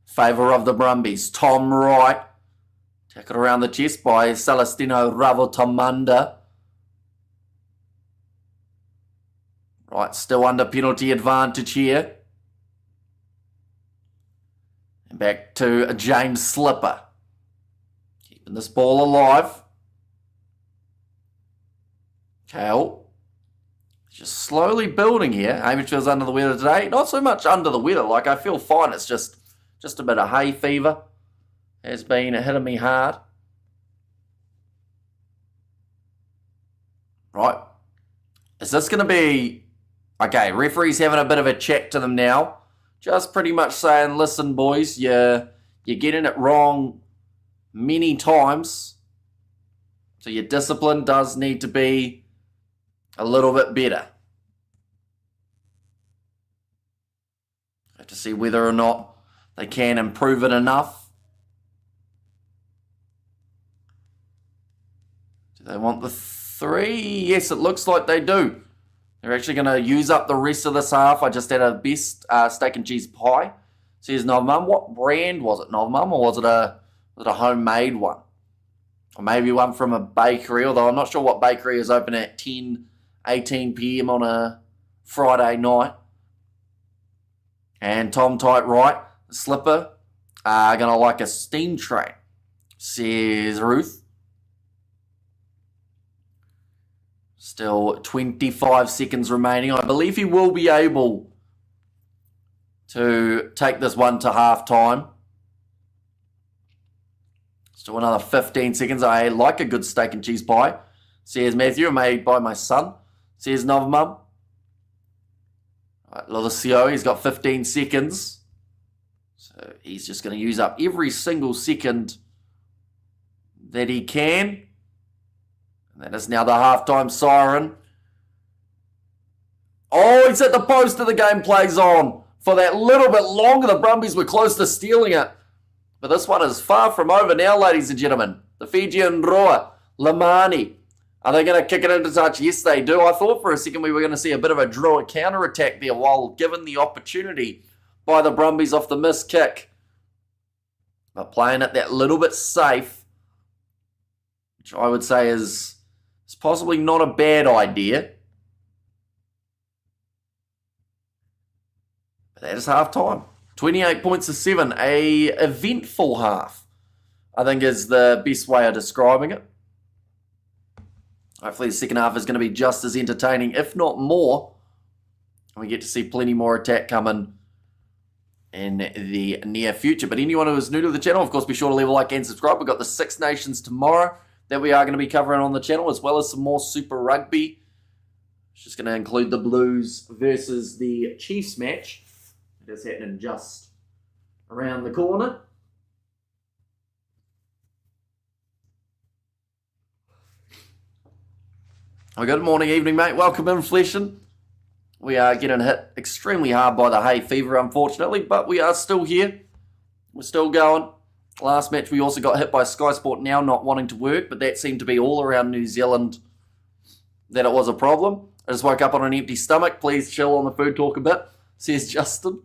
Favour of the Brumbies. Tom Wright. Tackled around the chest by Celestino Ravotamanda. Right, still under penalty advantage here. And back to James Slipper. Keeping this ball alive. Kale. Just slowly building here. Hamish feels under the weather today. Not so much under the weather. Like, I feel fine. It's just a bit of hay fever. Has been hitting me hard. Right. Is this going to be... Okay, referee's having a bit of a chat to them now. Just pretty much saying, listen, boys, you're getting it wrong many times. So your discipline does need to be a little bit better. Have to see whether or not they can improve it enough. Do they want the 3? Yes, it looks like they do. They're actually going to use up the rest of this half. I just had a best steak and cheese pie. Says Novmum. What brand was it, Novmum? Or was it a homemade one? Or maybe one from a bakery, although I'm not sure what bakery is open at 18 p.m. on a Friday night. And Tom Tight Right, Slipper, are going to like a steam train, says Ruth. Still 25 seconds remaining. I believe he will be able to take this one to half-time. Still another 15 seconds. I like a good steak and cheese pie, says Matthew, made by my son, says Novmum. Right, Lolesio, he's got 15 seconds. So he's just going to use up every single second that he can. And that is now the halftime siren. Oh, he's at the post and the game plays on. For that little bit longer, the Brumbies were close to stealing it. But this one is far from over now, ladies and gentlemen. The Fijian Drua, Lamani. Are they going to kick it into touch? Yes, they do. I thought for a second we were going to see a bit of a Drua counter-attack there while given the opportunity by the Brumbies off the missed kick. But playing it that little bit safe, which I would say is possibly not a bad idea. But that is half-time. 28 points to 7. A eventful half I think is the best way of describing it. Hopefully the second half is going to be just as entertaining, if not more. And we get to see plenty more attack coming in the near future. But anyone who is new to the channel, of course, be sure to leave a like and subscribe. We've got the Six Nations tomorrow that we are going to be covering on the channel, as well as some more Super Rugby. It's just going to include the Blues versus the Chiefs match. It is happening just around the corner. Good morning, evening, mate. Welcome in, Fleshin. We are getting hit extremely hard by the hay fever, unfortunately, but we are still here. We're still going. Last match, we also got hit by Sky Sport now not wanting to work, but that seemed to be all around New Zealand that it was a problem. I just woke up on an empty stomach. Please chill on the food talk a bit, says Justin.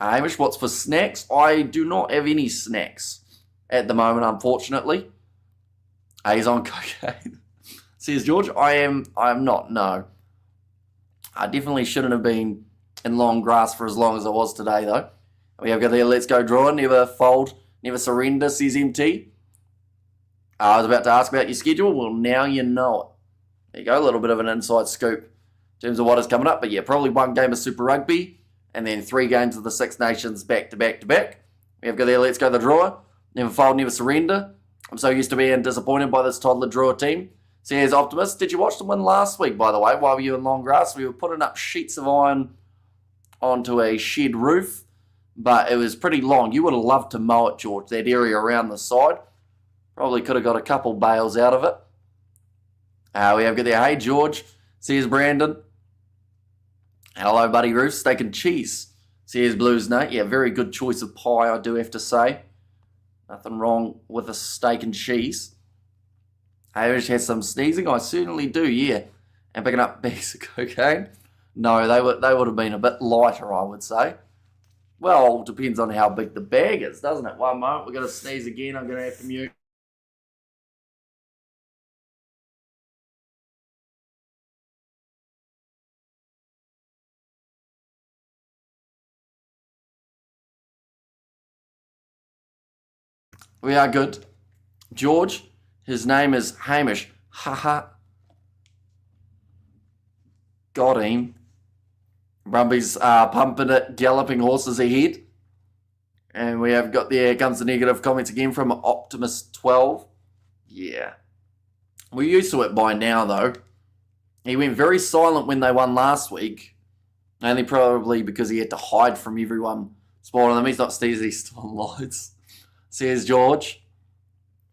Hamish, what's for snacks? I do not have any snacks at the moment, unfortunately. He's on cocaine. Says George, I am not, no. I definitely shouldn't have been in long grass for as long as I was today, though. We have got there, let's go draw, never fold, never surrender, says MT. I was about to ask about your schedule. Well, now you know it. There you go, a little bit of an inside scoop in terms of what is coming up. But yeah, probably one game of Super Rugby and then 3 games of the Six Nations back to back to back. We have got there, let's go the drawer. Never fold, never surrender. I'm so used to being disappointed by this toddler drawer team. Says Optimist, did you watch them win last week, by the way, while you were in long grass? We were putting up sheets of iron onto a shed roof, but it was pretty long. You would have loved to mow it, George, that area around the side. Probably could have got a couple bales out of it. We have got there, hey, George, says Brandon. Hello, buddy, Roof, steak and cheese, says Blues Nate. Yeah, very good choice of pie, I do have to say. Nothing wrong with a steak and cheese. Hamish has some sneezing. I certainly do, yeah. And picking up bags of cocaine. No, they would have been a bit lighter, I would say. Well, depends on how big the bag is, doesn't it? One moment, we're going to sneeze again. I'm going to have to mute. We are good. George, his name is Hamish. Haha. Got him. Brumbies pumping it, galloping horses ahead. And we have got, there comes the negative comments again from Optimist12. Yeah. We're used to it by now, though. He went very silent when they won last week. Only probably because he had to hide from everyone spotting them. He's not sneezing, he's still on lights. Says George.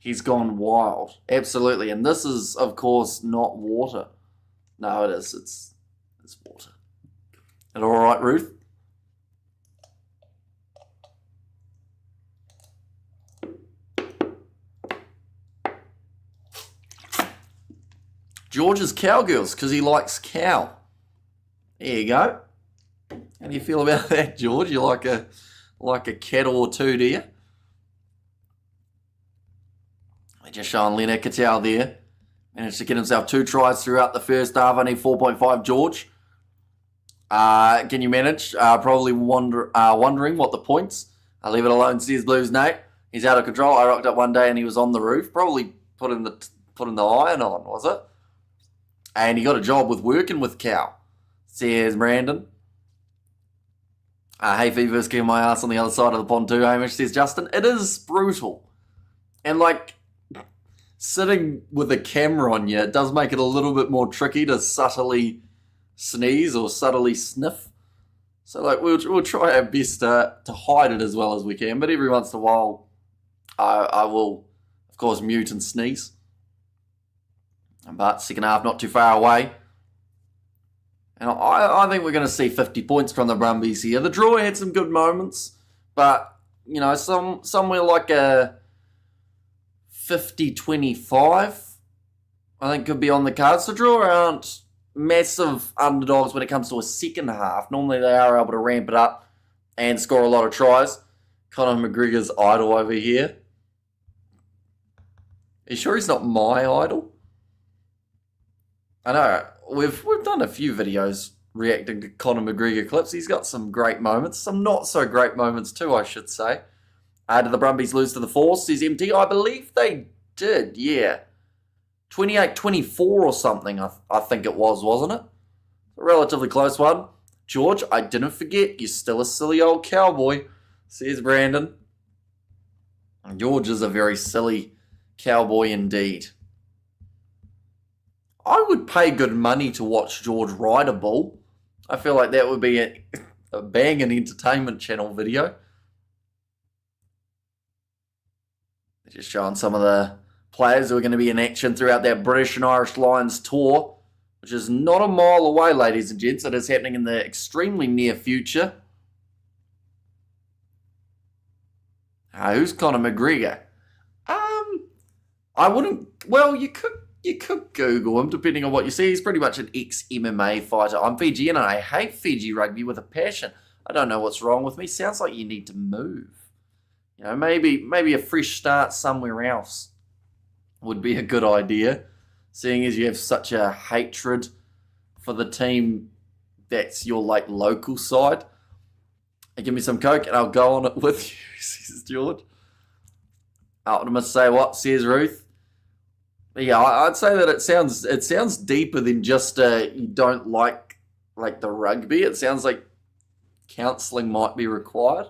He's gone wild. Absolutely. And this is, of course, not water. No, it is. It's water. Is it all right, Ruth? George is cowgirls because he likes cow. There you go. How do you feel about that, George? You like a cattle or two, do you? Just showing Leonard Cattell there. Managed to get himself 2 tries throughout the first half. Only 4.5, George. Can you manage? Probably wondering what the points. I'll leave it alone, says Blues Nate. He's out of control. I rocked up one day and he was on the roof. Probably putting the iron on, was it? And he got a job with working with cow, says Brandon. Hay fever's kicking my ass on the other side of the pond too, Hamish, says Justin. It is brutal. And like, sitting with a camera on you, it does make it a little bit more tricky to subtly sneeze or subtly sniff. So like we'll try our best to hide it as well as we can, but every once in a while I will, of course, mute and sneeze. But second half not too far away. And I think we're going to see 50 points from the Brumbies here. The draw had some good moments, but, you know, somewhere like a 50-25, I think could be on the cards. The draw aren't massive underdogs when it comes to a second half. Normally they are able to ramp it up and score a lot of tries. Conor McGregor's idol over here. Are you sure he's not my idol? I know, we've done a few videos reacting to Conor McGregor clips. He's got some great moments, some not so great moments too, I should say. Did the Brumbies lose to the Force, says MT? I believe they did, yeah. 28-24 or something, I think it was, wasn't it? A relatively close one. George, I didn't forget, you're still a silly old cowboy, says Brandon. George is a very silly cowboy indeed. I would pay good money to watch George ride a bull. I feel like that would be a banging entertainment channel video. Just showing some of the players who are going to be in action throughout that British and Irish Lions tour, which is not a mile away, ladies and gents. It is happening in the extremely near future. Who's Conor McGregor? I wouldn't. Well, you could Google him depending on what you see. He's pretty much an ex-MMA fighter. I'm Fijian and I hate Fiji rugby with a passion. I don't know what's wrong with me. Sounds like you need to move. You know, maybe a fresh start somewhere else would be a good idea, seeing as you have such a hatred for the team that's your local side. Give me some Coke and I'll go on it with you, says George. Optimus say what, says Ruth. Yeah, I'd say that it sounds deeper than just you don't like the rugby. It sounds like counselling might be required.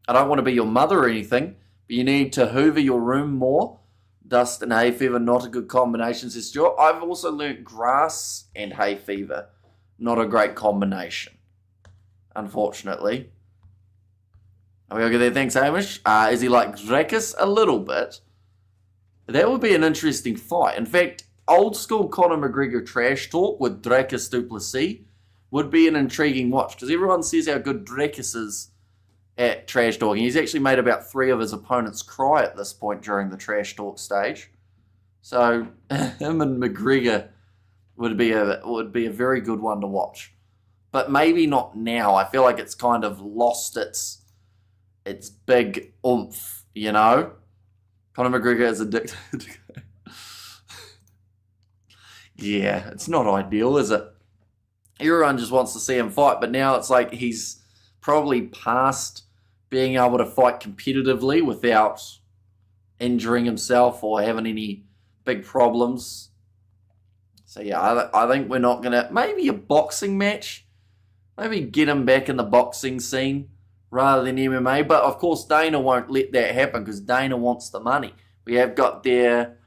I don't want to be your mother or anything, but you need to hoover your room more. Dust and hay fever, not a good combination, says George. I've also learnt grass and hay fever, not a great combination, unfortunately. Are we okay there? Thanks, Hamish. Is he like Drekus? A little bit. That would be an interesting fight. In fact, old school Conor McGregor trash talk with Drekus du Plessis would be an intriguing watch, because everyone says how good Drekus is at trash talking. He's actually made about 3 of his opponents cry at this point during the trash talk stage. So him and McGregor would be a very good one to watch. But maybe not now. I feel like it's kind of lost its big oomph, you know? Conor McGregor is addicted. Yeah, it's not ideal, is it? Everyone just wants to see him fight, but now it's like he's probably past being able to fight competitively without injuring himself or having any big problems. So yeah, I think we're not going to... Maybe a boxing match. Maybe get him back in the boxing scene rather than MMA. But of course, Dana won't let that happen because Dana wants the money. We have got there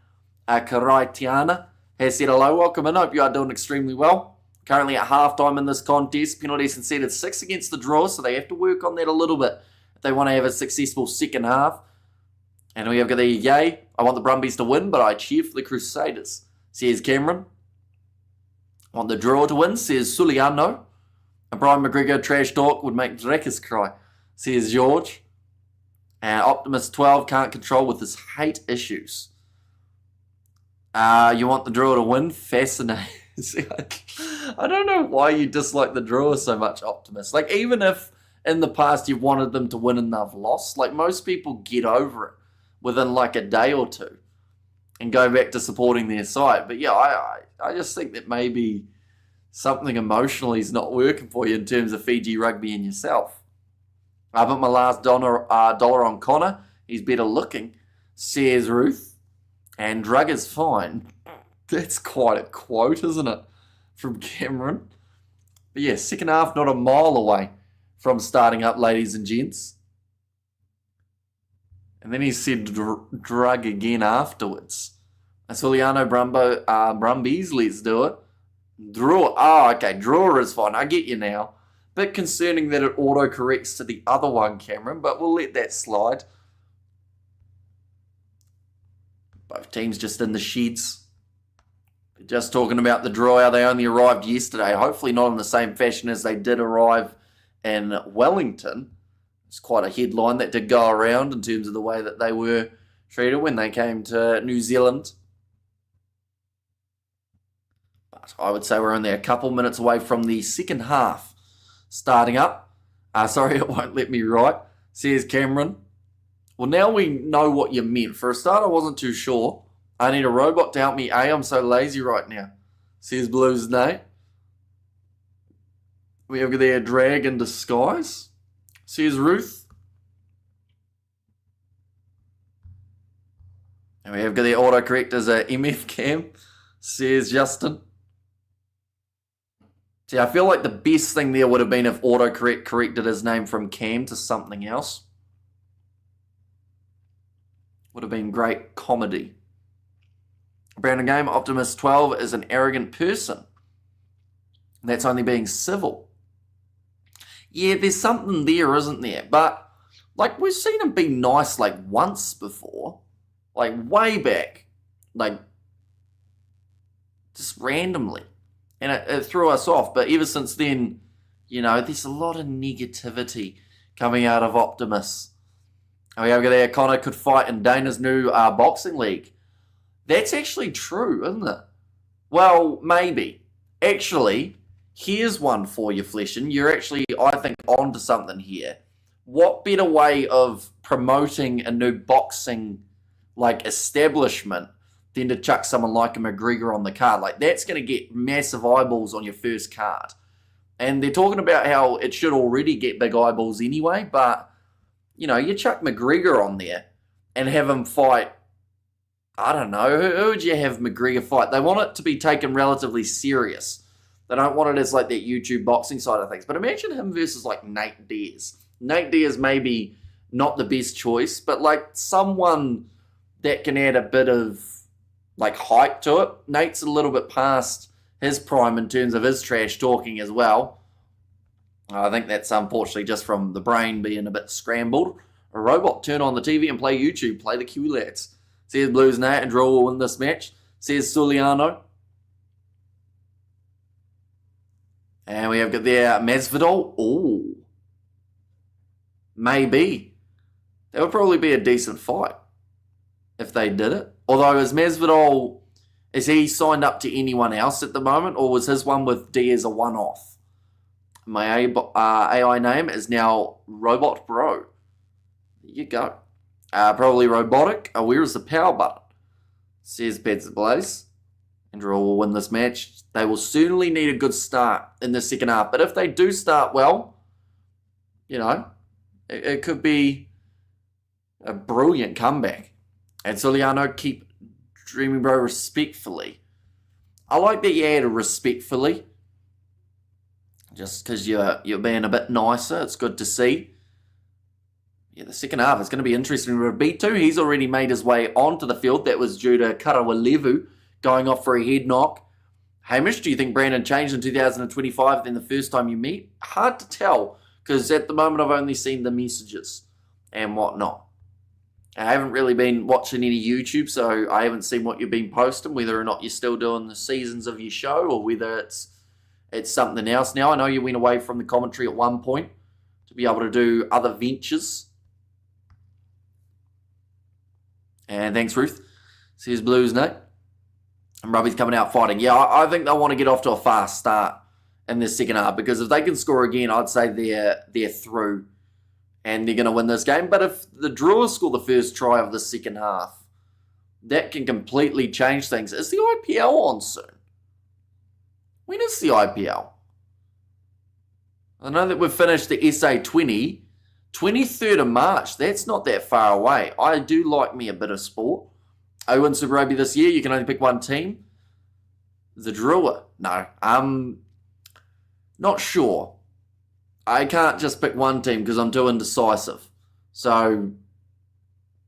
Karai Tiana has said hello, welcome in. Hope you are doing extremely well. Currently at halftime in this contest. Penalties conceded 6 against the draw, so they have to work on that a little bit if they want to have a successful second half. And we have got there, yay. I want the Brumbies to win, but I cheer for the Crusaders, says Cameron. I want the draw to win, says Suliano. And Brian McGregor trash talk would make Drekus cry, says George. And Optimus 12 can't control with his hate issues. You want the draw to win? Fascinating. I don't know why you dislike the draw so much, Optimus. Like, even if in the past you've wanted them to win and they've lost, like, most people get over it within like a day or two and go back to supporting their side. But yeah, I just think that maybe something emotionally is not working for you in terms of Fiji rugby and yourself. I put my last dollar on Connor. He's better looking, says Ruth. And drug is fine. That's quite a quote, isn't it? From Cameron. But yeah, second half not a mile away from starting up, ladies and gents. And then he said drug again afterwards. Suliano Brumbies, let's do it. Draw. Oh, okay, draw is fine. I get you now. Bit concerning that it auto-corrects to the other one, Cameron, but we'll let that slide. Both teams just in the sheds. Just talking about the draw, how they only arrived yesterday. Hopefully not in the same fashion as they did arrive in Wellington. It's quite a headline that did go around in terms of the way that they were treated when they came to New Zealand. But I would say we're only a couple minutes away from the second half starting up. Sorry, it won't let me write, says Cameron. Well, now we know what you meant. For a start, I wasn't too sure. I need a robot to help me. I'm so lazy right now, says Blues Nate. We have there drag in disguise, says Ruth. And we have got the autocorrect as a MF Cam, says Justin. See, I feel like the best thing there would have been if autocorrect corrected his name from Cam to something else. Would have been great comedy. Brandon Game, Optimus 12 is an arrogant person. That's only being civil. Yeah, there's something there, isn't there? But, like, we've seen him be nice, like, once before. Like, way back. Like, just randomly. And it threw us off. But ever since then, you know, there's a lot of negativity coming out of Optimus. Oh, yeah, there. Connor could fight in Dana's new boxing league. That's actually true, isn't it? Well, maybe. Actually, here's one for you, Fleshin. You're actually, I think, onto something here. What better way of promoting a new boxing, like, establishment than to chuck someone like a McGregor on the card? Like, that's going to get massive eyeballs on your first card. And they're talking about how it should already get big eyeballs anyway, but, you know, you chuck McGregor on there and have him fight, I don't know, who would you have McGregor fight? They want it to be taken relatively serious. They don't want it as like that YouTube boxing side of things. But imagine him versus like Nate Diaz. Nate Diaz maybe not the best choice, but like someone that can add a bit of like hype to it. Nate's a little bit past his prime in terms of his trash talking as well. I think that's unfortunately just from the brain being a bit scrambled. A robot, turn on the TV and play YouTube. Play the Kiwi lads. Says Blues Nate and Draw will win this match. Says Suliano. And we have got there Masvidal. Oh. Maybe. That would probably be a decent fight if they did it. Although is Masvidal, is he signed up to anyone else at the moment, or was his one with Diaz a one-off? My AI name is now Robot Bro. There you go. Probably robotic. Where is the power button? Says Pets Blaze. And Draw will win this match. They will certainly need a good start in the second half. But if they do start well, you know, it could be a brilliant comeback. And Suliano, keep dreaming, bro, respectfully. I like that you added respectfully. Just because you're being a bit nicer. It's good to see. Yeah, the second half is going to be interesting. B2, he's already made his way onto the field. That was due to Karawalevu going off for a head knock. Hamish, do you think Brandon changed in 2025 than the first time you meet? Hard to tell, because at the moment I've only seen the messages and whatnot. I haven't really been watching any YouTube, so I haven't seen what you've been posting, whether or not you're still doing the seasons of your show or whether it's something else now. I know you went away from the commentary at one point to be able to do other ventures. And thanks, Ruth. Says Blues, Nate. And Rugby's coming out fighting. Yeah, I think they'll want to get off to a fast start in this second half, because if they can score again, I'd say they're through and they're going to win this game. But if the Drua score the first try of the second half, that can completely change things. Is the IPL on soon? When is the IPL? I know that we've finished the SA20. 23rd of March, that's not that far away. I do like me a bit of sport. I win Super Rugby this year, you can only pick one team. The Drua. No, I'm not sure. I can't just pick one team because I'm too indecisive. So,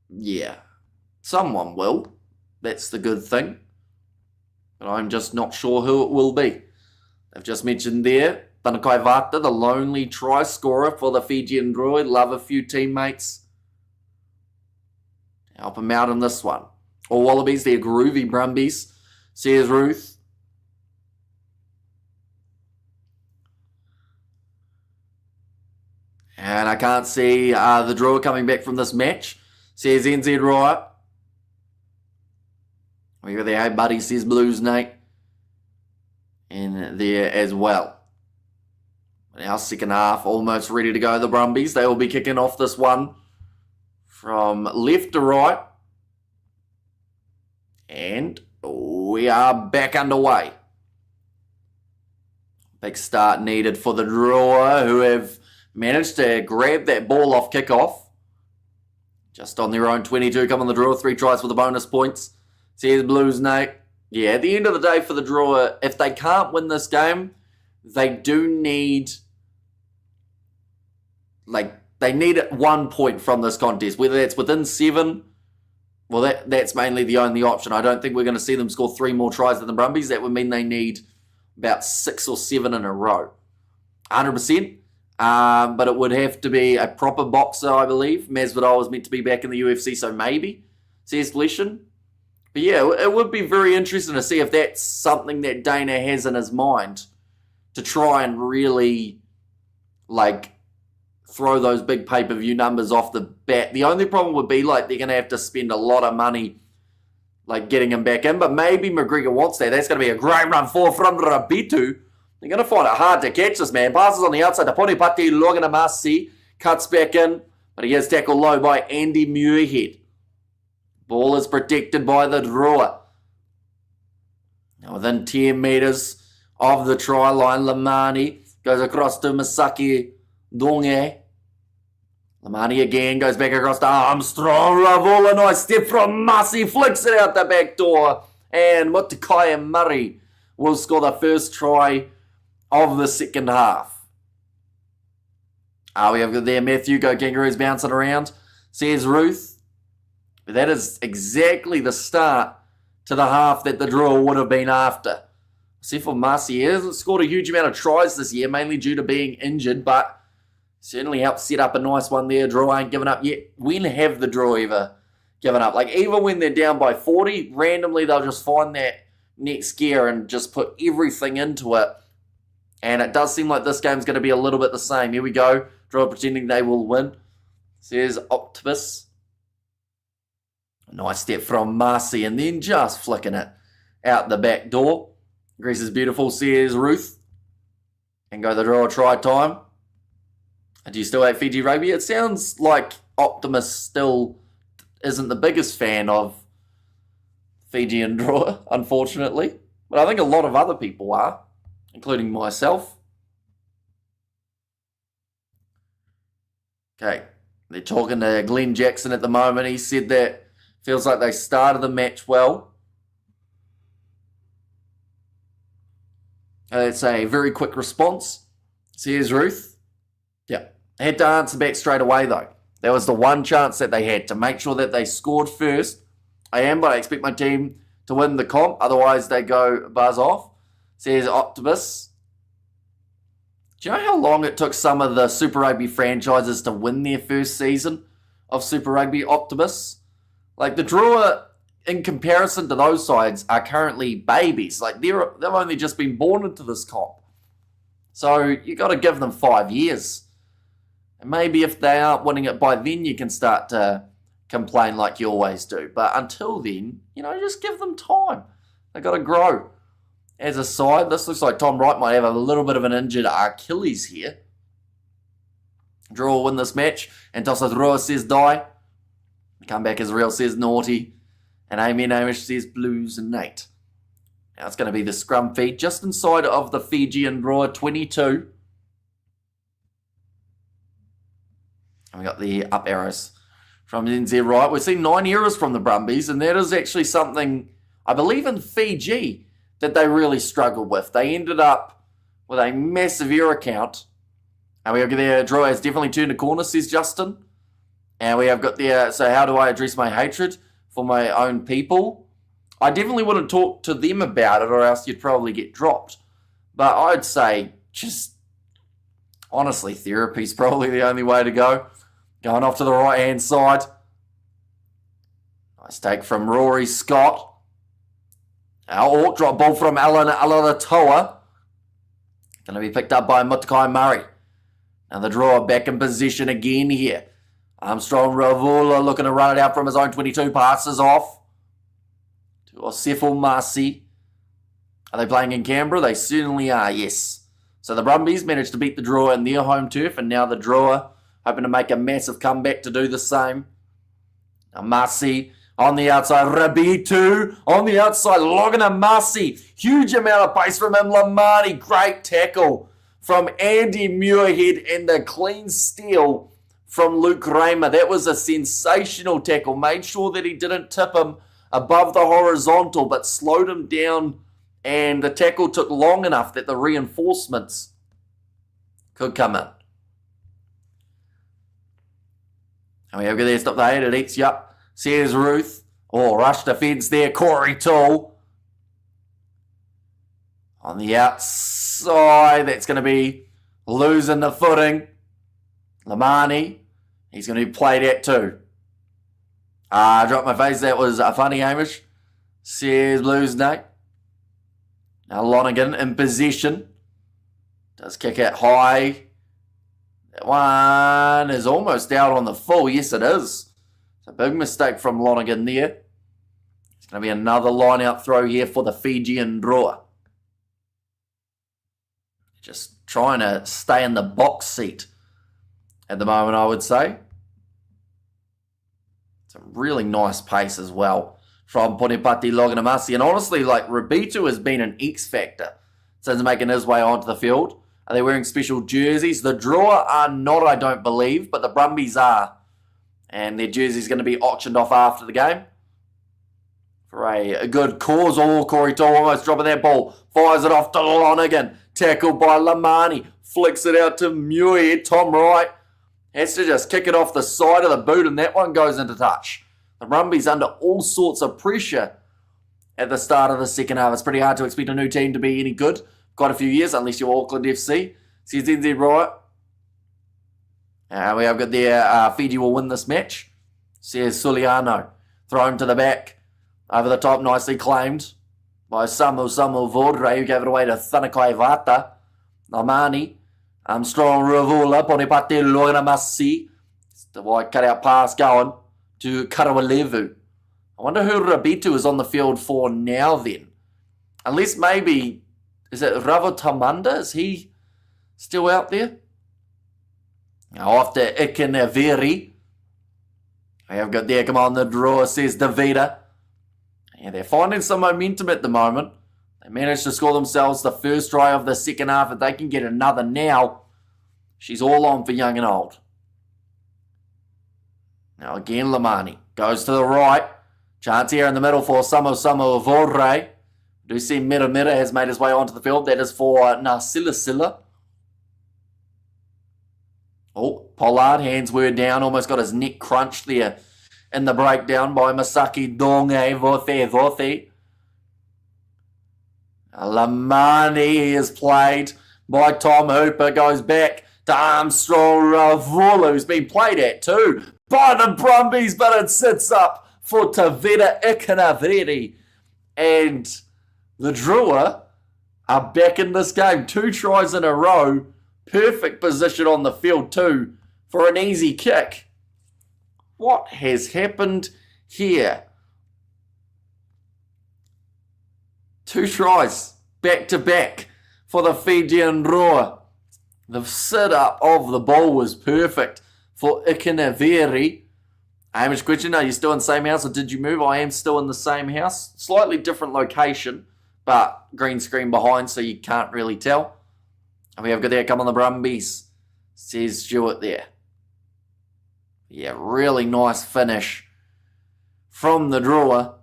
yeah. Someone will. That's the good thing. But I'm just not sure who it will be. They've just mentioned there, Tanakai Vata, the lonely try scorer for the Fijian Drua. Love a few teammates. Help him out in this one. Or Wallabies, they're groovy Brumbies. Says Ruth. And I can't see the Drua coming back from this match. Says NZ Riot. We got there, hey buddy, says Blues Nate. And there as well. Now second half, almost ready to go. The Brumbies, they will be kicking off this one from left to right. And we are back underway. Big start needed for the Drua, who have managed to grab that ball off kickoff. Just on their own 22, come on the draw, 3 tries for the bonus points. Says Blues, Nate. Yeah, at the end of the day for the draw, if they can't win this game, they do need, they need 1 point from this contest. Whether that's within 7, well, that's mainly the only option. I don't think we're going to see them score 3 more tries than the Brumbies. That would mean they need about 6 or 7 in a row. 100%. But it would have to be a proper boxer, I believe. Masvidal was meant to be back in the UFC, so maybe, says Gleason. But yeah, it would be very interesting to see if that's something that Dana has in his mind to try and really, throw those big pay-per-view numbers off the bat. The only problem would be, they're going to have to spend a lot of money, getting him back in. But maybe McGregor wants that. That's going to be a great run for from Rabitu. They're going to find it hard to catch this man. Passes on the outside to Ponipati Loganamasi. Cuts back in, but he is tackled low by Andy Muirhead. Ball is protected by the Drua. Now within 10 metres of the try line, Lamani goes across to Masaki Donge. Lamani again goes back across to Armstrong. Ravola, nice step from Masi. Flicks it out the back door. And Mutakai Murray will score the first try of the second half. We have got there Matthew, go Kangaroos bouncing around. Says Ruth. That is exactly the start to the half that the draw would have been after. See for Marcy, he hasn't scored a huge amount of tries this year, mainly due to being injured, but certainly helped set up a nice one there. Draw ain't given up yet. When have the draw ever given up? Even when they're down by 40, randomly they'll just find that next gear and just put everything into it. And it does seem like this game's going to be a little bit the same. Here we go. Draw pretending they will win. Says Optimus. A nice step from Marcy and then just flicking it out the back door. Greece is beautiful, says Ruth. And go the draw try time. And do you still hate Fiji Rugby? It sounds like Optimus still isn't the biggest fan of Fijian Drua, unfortunately. But I think a lot of other people are, including myself. Okay, they're talking to Glenn Jackson at the moment. He said that feels like they started the match well. It's a very quick response. Says Ruth. Yeah, had to answer back straight away though. That was the one chance that they had to make sure that they scored first. I expect my team to win the comp. Otherwise, they go buzz off. Says Optimus. Do you know how long it took some of the Super Rugby franchises to win their first season of Super Rugby, Optimus? The Drua, in comparison to those sides, are currently babies. They've only just been born into this comp. So you got to give them 5 years. And maybe if they aren't winning it by then, you can start to complain like you always do. But until then, just give them time. They've got to grow. As a side, this looks like Tom Wright might have a little bit of an injured Achilles here. Draw will win this match. And Tosa Drua says die. Comeback Israel says naughty. And Amy Amish says Blues and Nate. Now it's going to be the scrum feed just inside of the Fijian Drua 22. And we got the up arrows from NZ right. We've seen 9 errors from the Brumbies, and that is actually something, I believe in Fiji, that they really struggled with. They ended up with a massive error count. And we have got there, Drua has definitely turned a corner, says Justin. And we have got there, so how do I address my hatred for my own people? I definitely wouldn't talk to them about it or else you'd probably get dropped. But I'd say just, honestly, therapy's probably the only way to go. Going off to the right-hand side. Nice take from Rory Scott. Our drop ball from Alan Alalatoa. Going to be picked up by Mutakai Murray. Now the draw back in position again here. Armstrong Ravola looking to run it out from his own 22. Passes off to Osefo Marcy. Are they playing in Canberra? They certainly are, yes. So the Brumbies managed to beat the Drua in their home turf, and now the Drua hoping to make a massive comeback to do the same. Now Marcy on the outside. Rabitu on the outside. Logging to Marcy. Huge amount of pace from him. Lamani. Great tackle from Andy Muirhead and the clean steal from Luke Raymer. That was a sensational tackle. Made sure that he didn't tip him above the horizontal, but slowed him down, and the tackle took long enough that the reinforcements could come in. And we have there, stop the 8, it eats you up. Says Ruth. Oh, rush defence there, Corey Toole. On the outside, that's going to be losing the footing. Lamani, he's going to be played at too. Drop my face, that was funny, Hamish. Says Blues Nate. Now Lonergan in possession. Does kick it high. That one is almost out on the full. Yes, it is. It's a big mistake from Lonergan there. It's going to be another line-out throw here for the Fijian Drua. Just trying to stay in the box seat at the moment, I would say. It's a really nice pace as well from Ponipati Loganamasi. And honestly, like, Robitu has been an X-factor since making his way onto the field. Are they wearing special jerseys? The Drua are not, I don't believe, but the Brumbies are. And their jersey's going to be auctioned off after the game for a good cause. Oh, Corey Toole almost dropping that ball. Fires it off to Lonergan. Tackled by Lamani. Flicks it out to Muir. Tom Wright has to just kick it off the side of the boot, and that one goes into touch. The Brumbies under all sorts of pressure at the start of the second half. It's pretty hard to expect a new team to be any good. Quite a few years, unless you're Auckland FC. Says NZ Riot. We have got there, Fiji will win this match. Says Suliano. Thrown to the back. Over the top, nicely claimed by Samuel Vodre, who gave it away to Thanakai Vata. Namani. Strong Ravula. Ponipati Loganamasi. The wide cutout pass going to Karawalevu. I wonder who Robitu is on the field for now then. Unless maybe, is it Ravo Tamanda? Is he still out there? Now off to Ikenaveri. We have got there, come on, the draw, says Davida. Yeah, they're finding some momentum at the moment. They managed to score themselves the first try of the second half. If they can get another now, she's all on for young and old. Now again, Lamani goes to the right. Chance here in the middle for Samo Vorre. Do see Mira has made his way onto the field. That is for Narsilasila. Oh, Pollard, hands were down. Almost got his neck crunched there in the breakdown by Masaki Donge Vothe. Lamani is played by Tom Hooper. Goes back to Armstrong Ravula, who's been played at too by the Brumbies, but it sits up for Tavita Ikanaveri. And the Drua are back in this game. 2 tries in a row. Perfect position on the field too for an easy kick. What has happened here? 2 tries back to back for the Fijian Drua. The sit-up of the ball was perfect for Ikanaveri. Hamish question, are you still in the same house or did you move? I am still in the same house. Slightly different location, but green screen behind so you can't really tell. And we have got there, come on the Brumbies, says Stewart there. Yeah, really nice finish from the Drua.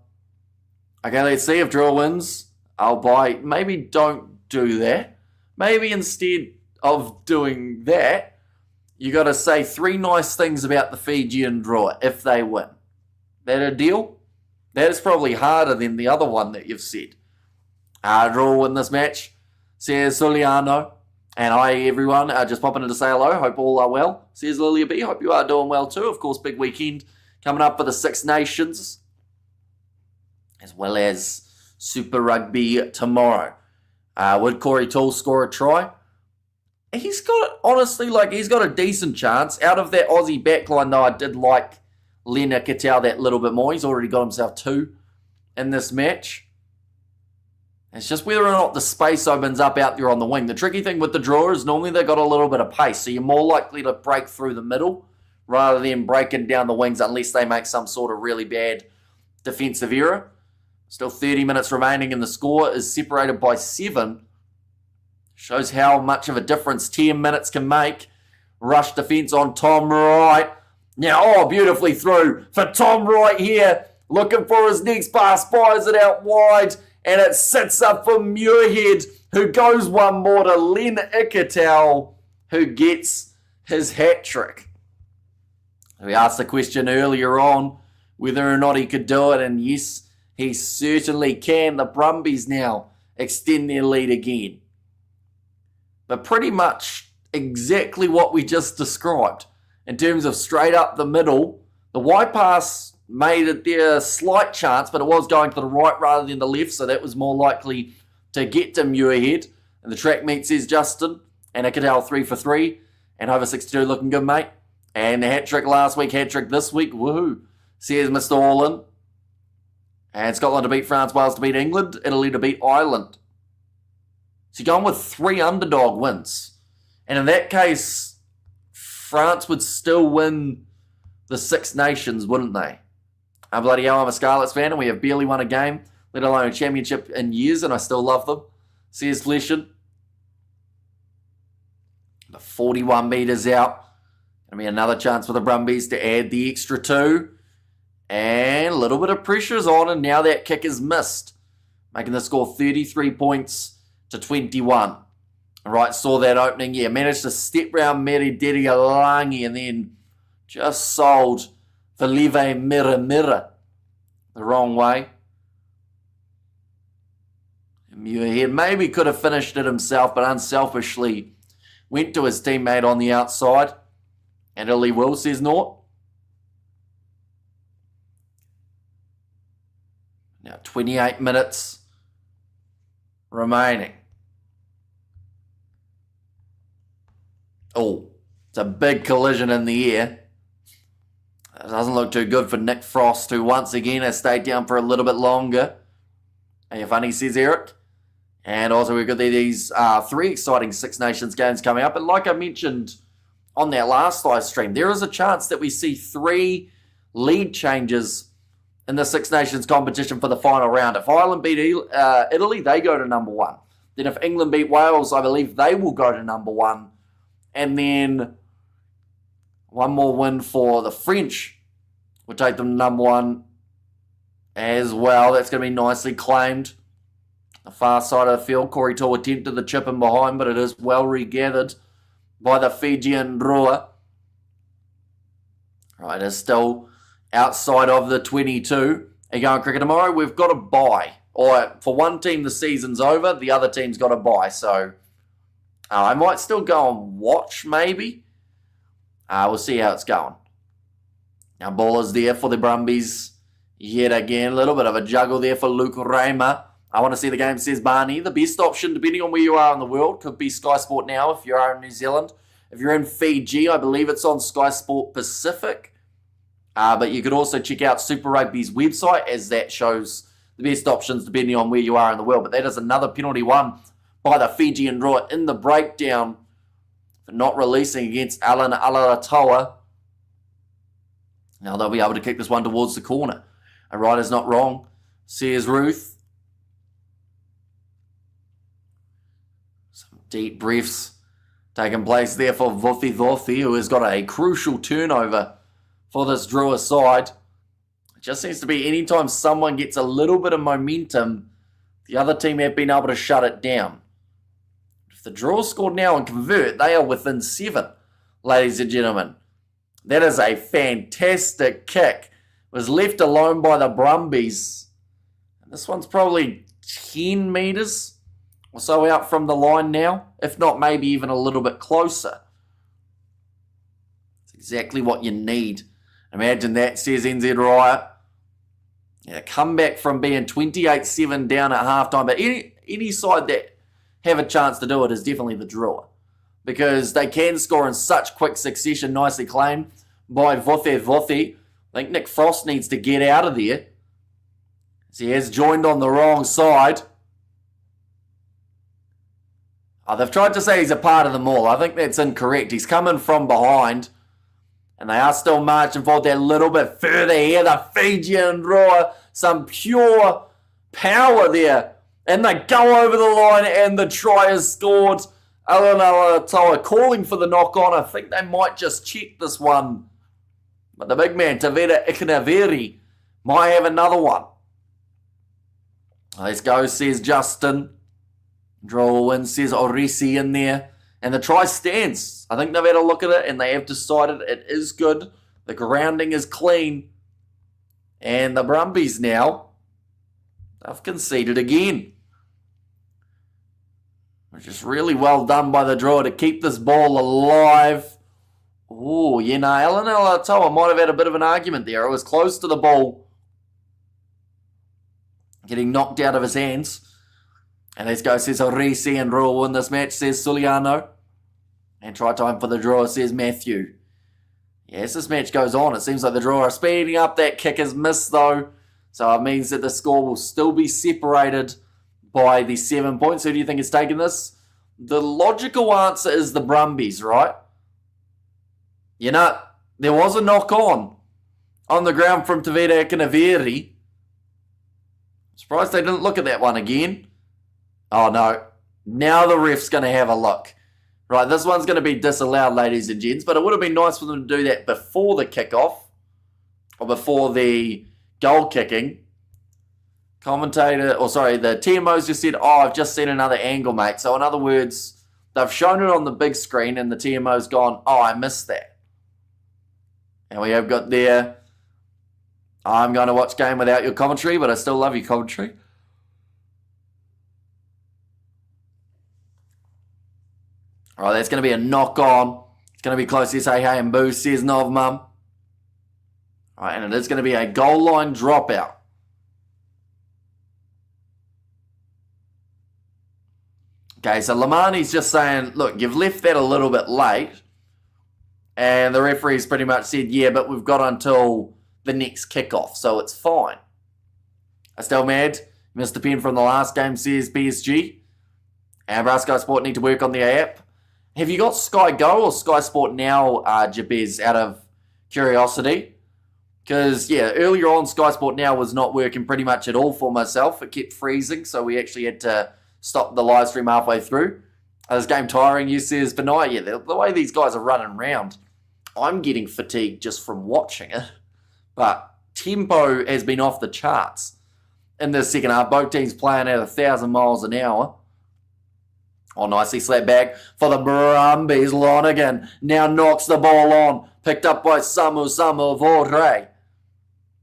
Okay, let's see if Drua wins. I'll buy. Maybe don't do that. Maybe instead of doing that, you got to say 3 nice things about the Fijian Drua if they win. That a deal? That is probably harder than the other one that you've said. Drua win this match, says Suliano. And hi everyone, just popping in to say hello, hope all are well. Says Lilia B, hope you are doing well too. Of course, big weekend coming up for the Six Nations, as well as Super Rugby tomorrow. Would Corey Toole score a try? He's got, honestly, he's got a decent chance. Out of that Aussie backline though, I did like Lena Katau that little bit more. He's already got himself 2 in this match. It's just whether or not the space opens up out there on the wing. The tricky thing with the Drua is normally they've got a little bit of pace, so you're more likely to break through the middle rather than breaking down the wings unless they make some sort of really bad defensive error. Still 30 minutes remaining and the score is separated by 7. Shows how much of a difference 10 minutes can make rush defence on Tom Wright. Now, oh, beautifully through for Tom Wright here. Looking for his next pass, fires it out wide, and it sits up for Muirhead, who goes one more to Len Ikitau, who gets his hat-trick. We asked the question earlier on whether or not he could do it, and yes, he certainly can. The Brumbies now extend their lead again. But pretty much exactly what we just described. In terms of straight up the middle, the wide pass made it their slight chance, but it was going to the right rather than the left, so that was more likely to get to Muirhead. And the track meet says Justin, and Ikitau 3 for 3, and over 62 looking good, mate. And the hat-trick last week, hat-trick this week, woohoo, says Mr. Orland. And Scotland to beat France, Wales to beat England, Italy to beat Ireland. So you're going with 3 underdog wins. And in that case, France would still win the Six Nations, wouldn't they? Bloody hell, I'm a Scarlets fan and we have barely won a game, let alone a championship in years, and I still love them, says Fleshin. The 41 metres out. Going to be another chance for the Brumbies to add the extra 2. And a little bit of pressure is on, and now that kick is missed, making the score 33 points to 21. Right, saw that opening. Yeah, managed to step round Meri Derialangi and then just sold Felive Mira the wrong way. Muirhead maybe could have finished it himself, but unselfishly went to his teammate on the outside. And Italy will, says Nort. Now 28 minutes remaining. Oh, it's a big collision in the air. It doesn't look too good for Nick Frost, who once again has stayed down for a little bit longer. And funny, says Eric. And also we've got these 3 exciting Six Nations games coming up. And like I mentioned on that last live stream, there is a chance that we see 3 lead changes in the Six Nations competition for the final round. If Ireland beat Italy, they go to number 1. Then if England beat Wales, I believe they will go to number 1. And then one more win for the French will take them to number 1 as well. That's going to be nicely claimed. The far side of the field, Corey Tour attempted the chip in behind, but it is well regathered by the Fijian Drua. Right, it's still outside of the 22. Are you going cricket tomorrow? We've got a bye. Or for one team, the season's over. The other team's got a bye. So I might still go and watch, maybe. We'll see how it's going. Now, ball is there for the Brumbies yet again. A little bit of a juggle there for Luke Reimer. I want to see the game, says Barney. The best option, depending on where you are in the world, could be Sky Sport Now if you are in New Zealand. If you're in Fiji, I believe it's on Sky Sport Pacific. But you could also check out Super Rugby's website, as that shows the best options depending on where you are in the world. But that is another penalty won by the Fijian Drua in the breakdown for not releasing against Alan Alaratoa. Now they'll be able to kick this one towards the corner. A rider's not wrong, says Ruth. Some deep breaths taking place there for Vothi, who has got a crucial turnover for this Drua side. It just seems to be anytime someone gets a little bit of momentum, the other team have been able to shut it down. If the Drua score now and convert, they are within 7, ladies and gentlemen. That is a fantastic kick. It was left alone by the Brumbies. And this one's probably 10 metres or so out from the line now, if not maybe even a little bit closer. It's exactly what you need. Imagine that, says NZ Riot. Yeah, come back from being 28-7 down at halftime. But any side that have a chance to do it is definitely the Drua, because they can score in such quick succession. Nicely claimed by Vothi. I think Nick Frost needs to get out of there, as he has joined on the wrong side. They've tried to say he's a part of them all. I think that's incorrect. He's coming from behind, and they are still marching forward that little bit further here. The Fijian Drua, some pure power there. And they go over the line, and the try is scored. Alan Toa calling for the knock-on. I think they might just check this one. But the big man, Tavita Ikanaveri, might have another one. Let's go, says Justin. Draw win, says Orisi in there. And the try stands. I think they've had a look at it and they have decided it is good. The grounding is clean. And the Brumbies now, they've conceded again. Which is really well done by the draw to keep this ball alive. Oh, you know, Alan Alatoa might have had a bit of an argument there. It was close to the ball. Getting knocked out of his hands. And let's go, says Orisi, and Drua win this match, says Suliano. And try time for the draw, says Matthew. Yes, this match goes on. It seems like the draw are speeding up. That kick is missed, though. So it means that the score will still be separated by the 7 points. Who do you think is taking this? The logical answer is the Brumbies, right? You know, there was a knock-on the ground from Tavita Ikanaveri. Surprised they didn't look at that one again. Oh, no. Now the ref's going to have a look. Right, this one's going to be disallowed, ladies and gents, but it would have been nice for them to do that before the kickoff or before the goal kicking. The TMO's just said, oh, I've just seen another angle, mate. So in other words, they've shown it on the big screen and the TMO's gone, oh, I missed that. And we have got there, I'm going to watch game without your commentary, but I still love your commentary. All right, that's going to be a knock-on. It's going to be close, says Hey Hey and Boo, says Novmum. All right, and it is going to be a goal line dropout. Okay, so Lamani's just saying, look, you've left that a little bit late. And the referee's pretty much said, yeah, but we've got until the next kickoff, so it's fine. I'm still mad. Mr. Penn from the last game says PSG. And Sky Sport need to work on their app. Have you got Sky Go or Sky Sport Now, Jabez, out of curiosity? Because, yeah, earlier on, Sky Sport Now was not working pretty much at all for myself. It kept freezing, so we actually had to stop the live stream halfway through. This game tiring, you says, but no, yeah, the way these guys are running around, I'm getting fatigued just from watching it. But tempo has been off the charts in the second half. Both teams playing at 1,000 miles an hour. Oh, nicely slapped back for the Brumbies. Lonergan now knocks the ball on. Picked up by Samu Vore.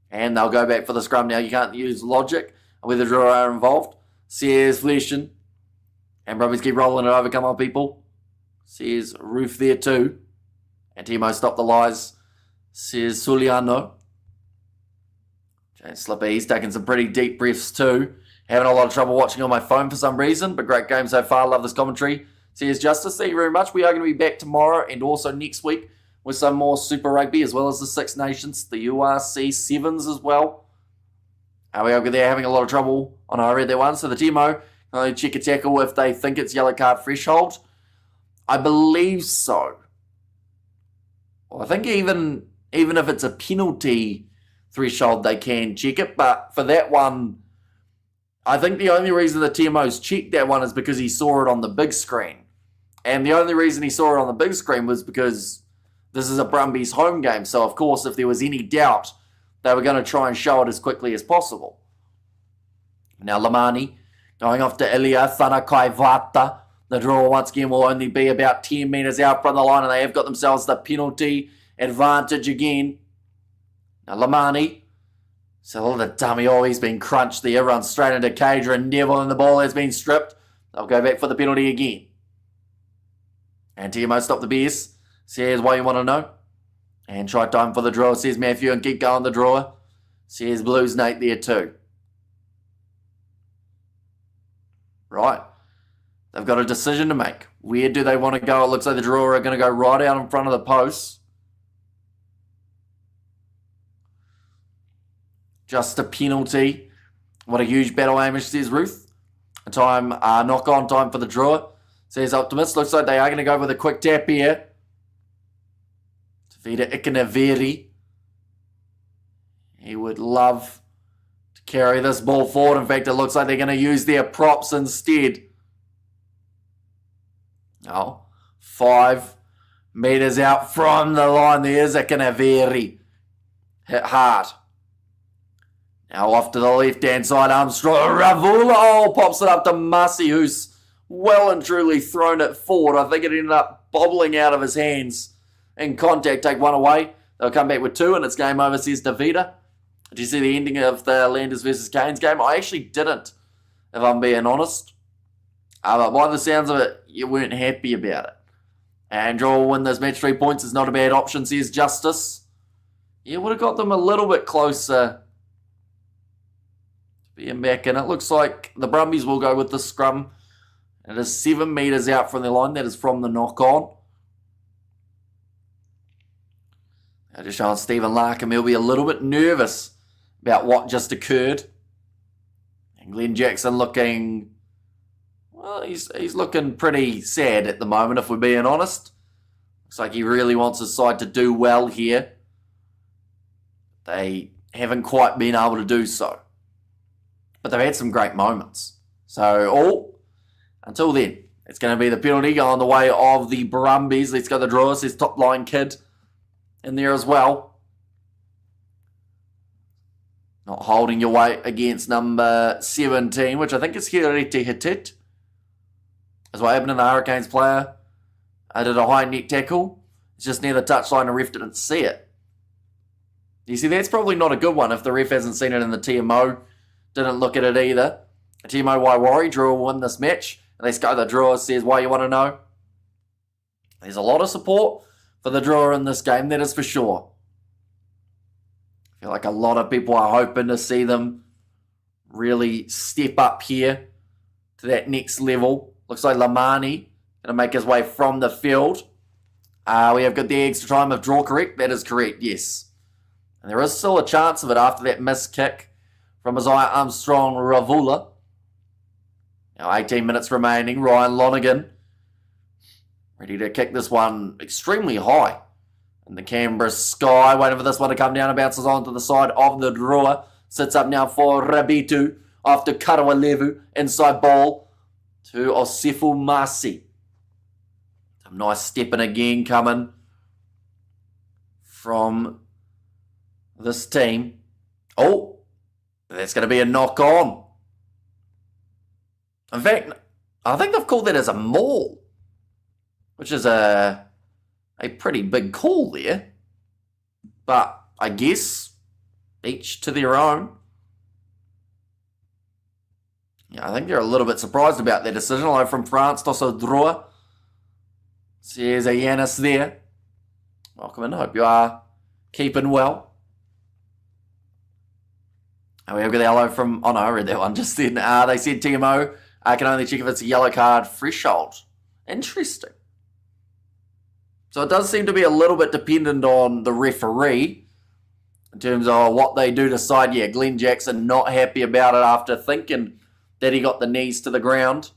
And they'll go back for the scrum now. You can't use logic with the draw are involved. Says Fleshin. And Brumbies keep rolling it over. Come on, people. Says Roof there too. And Timo stop the lies. Says Suliano. James Slipper, he's taking some pretty deep breaths too. Having a lot of trouble watching on my phone for some reason, but great game so far. Love this commentary. Says Justice, thank you very much. We are going to be back tomorrow and also next week with some more Super Rugby as well as the Six Nations, the URC Sevens as well. We are there having a lot of trouble on I read that one. So the Timo can only check a tackle if they think it's yellow card threshold. I believe so. Well, I think even if it's a penalty threshold, they can check it. But for that one, I think the only reason the TMO's checked that one is because he saw it on the big screen. And the only reason he saw it on the big screen was because this is a Brumbies home game. So, of course, if there was any doubt, they were going to try and show it as quickly as possible. Now, Lamani going off to Ilya Thanakaivata. The draw once again will only be about 10 metres out from the line, and they have got themselves the penalty advantage again. Now, Lamani. So the dummy, he's been crunched there. Runs straight into Cadra and Neville, and the ball has been stripped. They'll go back for the penalty again. And TMO stop the Bears. Says what you want to know. And try time for the draw, says Matthew, and keep going the drawer. Says Blues Nate there too. Right. They've got a decision to make. Where do they want to go? It looks like the drawer are going to go right out in front of the posts. Just a penalty. What a huge battle, Amish, says Ruth. A time, knock-on time for the drawer, says Optimist. Looks like they are going to go with a quick tap here. Tavita Ikanaveri. He would love to carry this ball forward. In fact, it looks like they're going to use their props instead. Oh, 5 metres out from the line. There's a Canaveri. Hit hard. Now off to the left-hand side, Armstrong. Ravula, pops it up to Mussy, who's well and truly thrown it forward. I think it ended up bobbling out of his hands in contact. Take one away. They'll come back with 2, and it's game over, says Davida. Did you see the ending of the Landers versus Canes game? I actually didn't, if I'm being honest. But by the sounds of it, you weren't happy about it. And Draw will win this match. 3 points is not a bad option, says Justice. Yeah, would have got them a little bit closer to being back in. It looks like the Brumbies will go with the scrum. It is 7 metres out from the line. That is from the knock-on. Now just showing Stephen Larkham, he'll be a little bit nervous about what just occurred. And Glenn Jackson looking... Well, he's looking pretty sad at the moment, if we're being honest. Looks like he really wants his side to do well here. They haven't quite been able to do so. But they've had some great moments. So, until then, it's going to be the penalty going the way of the Brumbies. Let's go the draw. Says top line kid in there as well. Not holding your weight against number 17, which I think is Hirete Hitit. That's what happened in the Hurricanes player. I did a high net tackle. It's just near the touchline and ref didn't see it. You see, that's probably not a good one if the ref hasn't seen it in the TMO. Didn't look at it either. TMO Waiwari, Drew will win this match. And let's go the drawer, says why you want to know. There's a lot of support for the drawer in this game, that is for sure. I feel like a lot of people are hoping to see them really step up here to that next level. Looks like Lamani going to make his way from the field. We have got the extra time of draw correct. That is correct, yes. And there is still a chance of it after that missed kick from Isaiah Armstrong Ravula. Now 18 minutes remaining. Ryan Lonergan ready to kick this one extremely high in the Canberra sky. Waiting for this one to come down and bounces onto the side of the drawer. Sits up now for Rabitu after Karawalevu. Inside ball to Osifu Masi. Some nice stepping again coming from this team. Oh, that's going to be a knock on. In fact, I think they've called that as a maul, which is a pretty big call there. But I guess each to their own. Yeah, I think they're a little bit surprised about their decision. Hello from France, Tosso Drua. There's a Yanis there. Welcome in. Hope you are keeping well. And we have got the hello from... Oh, no, I read that one just then. They said TMO can only check if it's a yellow card threshold. Interesting. So it does seem to be a little bit dependent on the referee in terms of what they do decide. Yeah, Glenn Jackson not happy about it after thinking that he got the knees to the ground.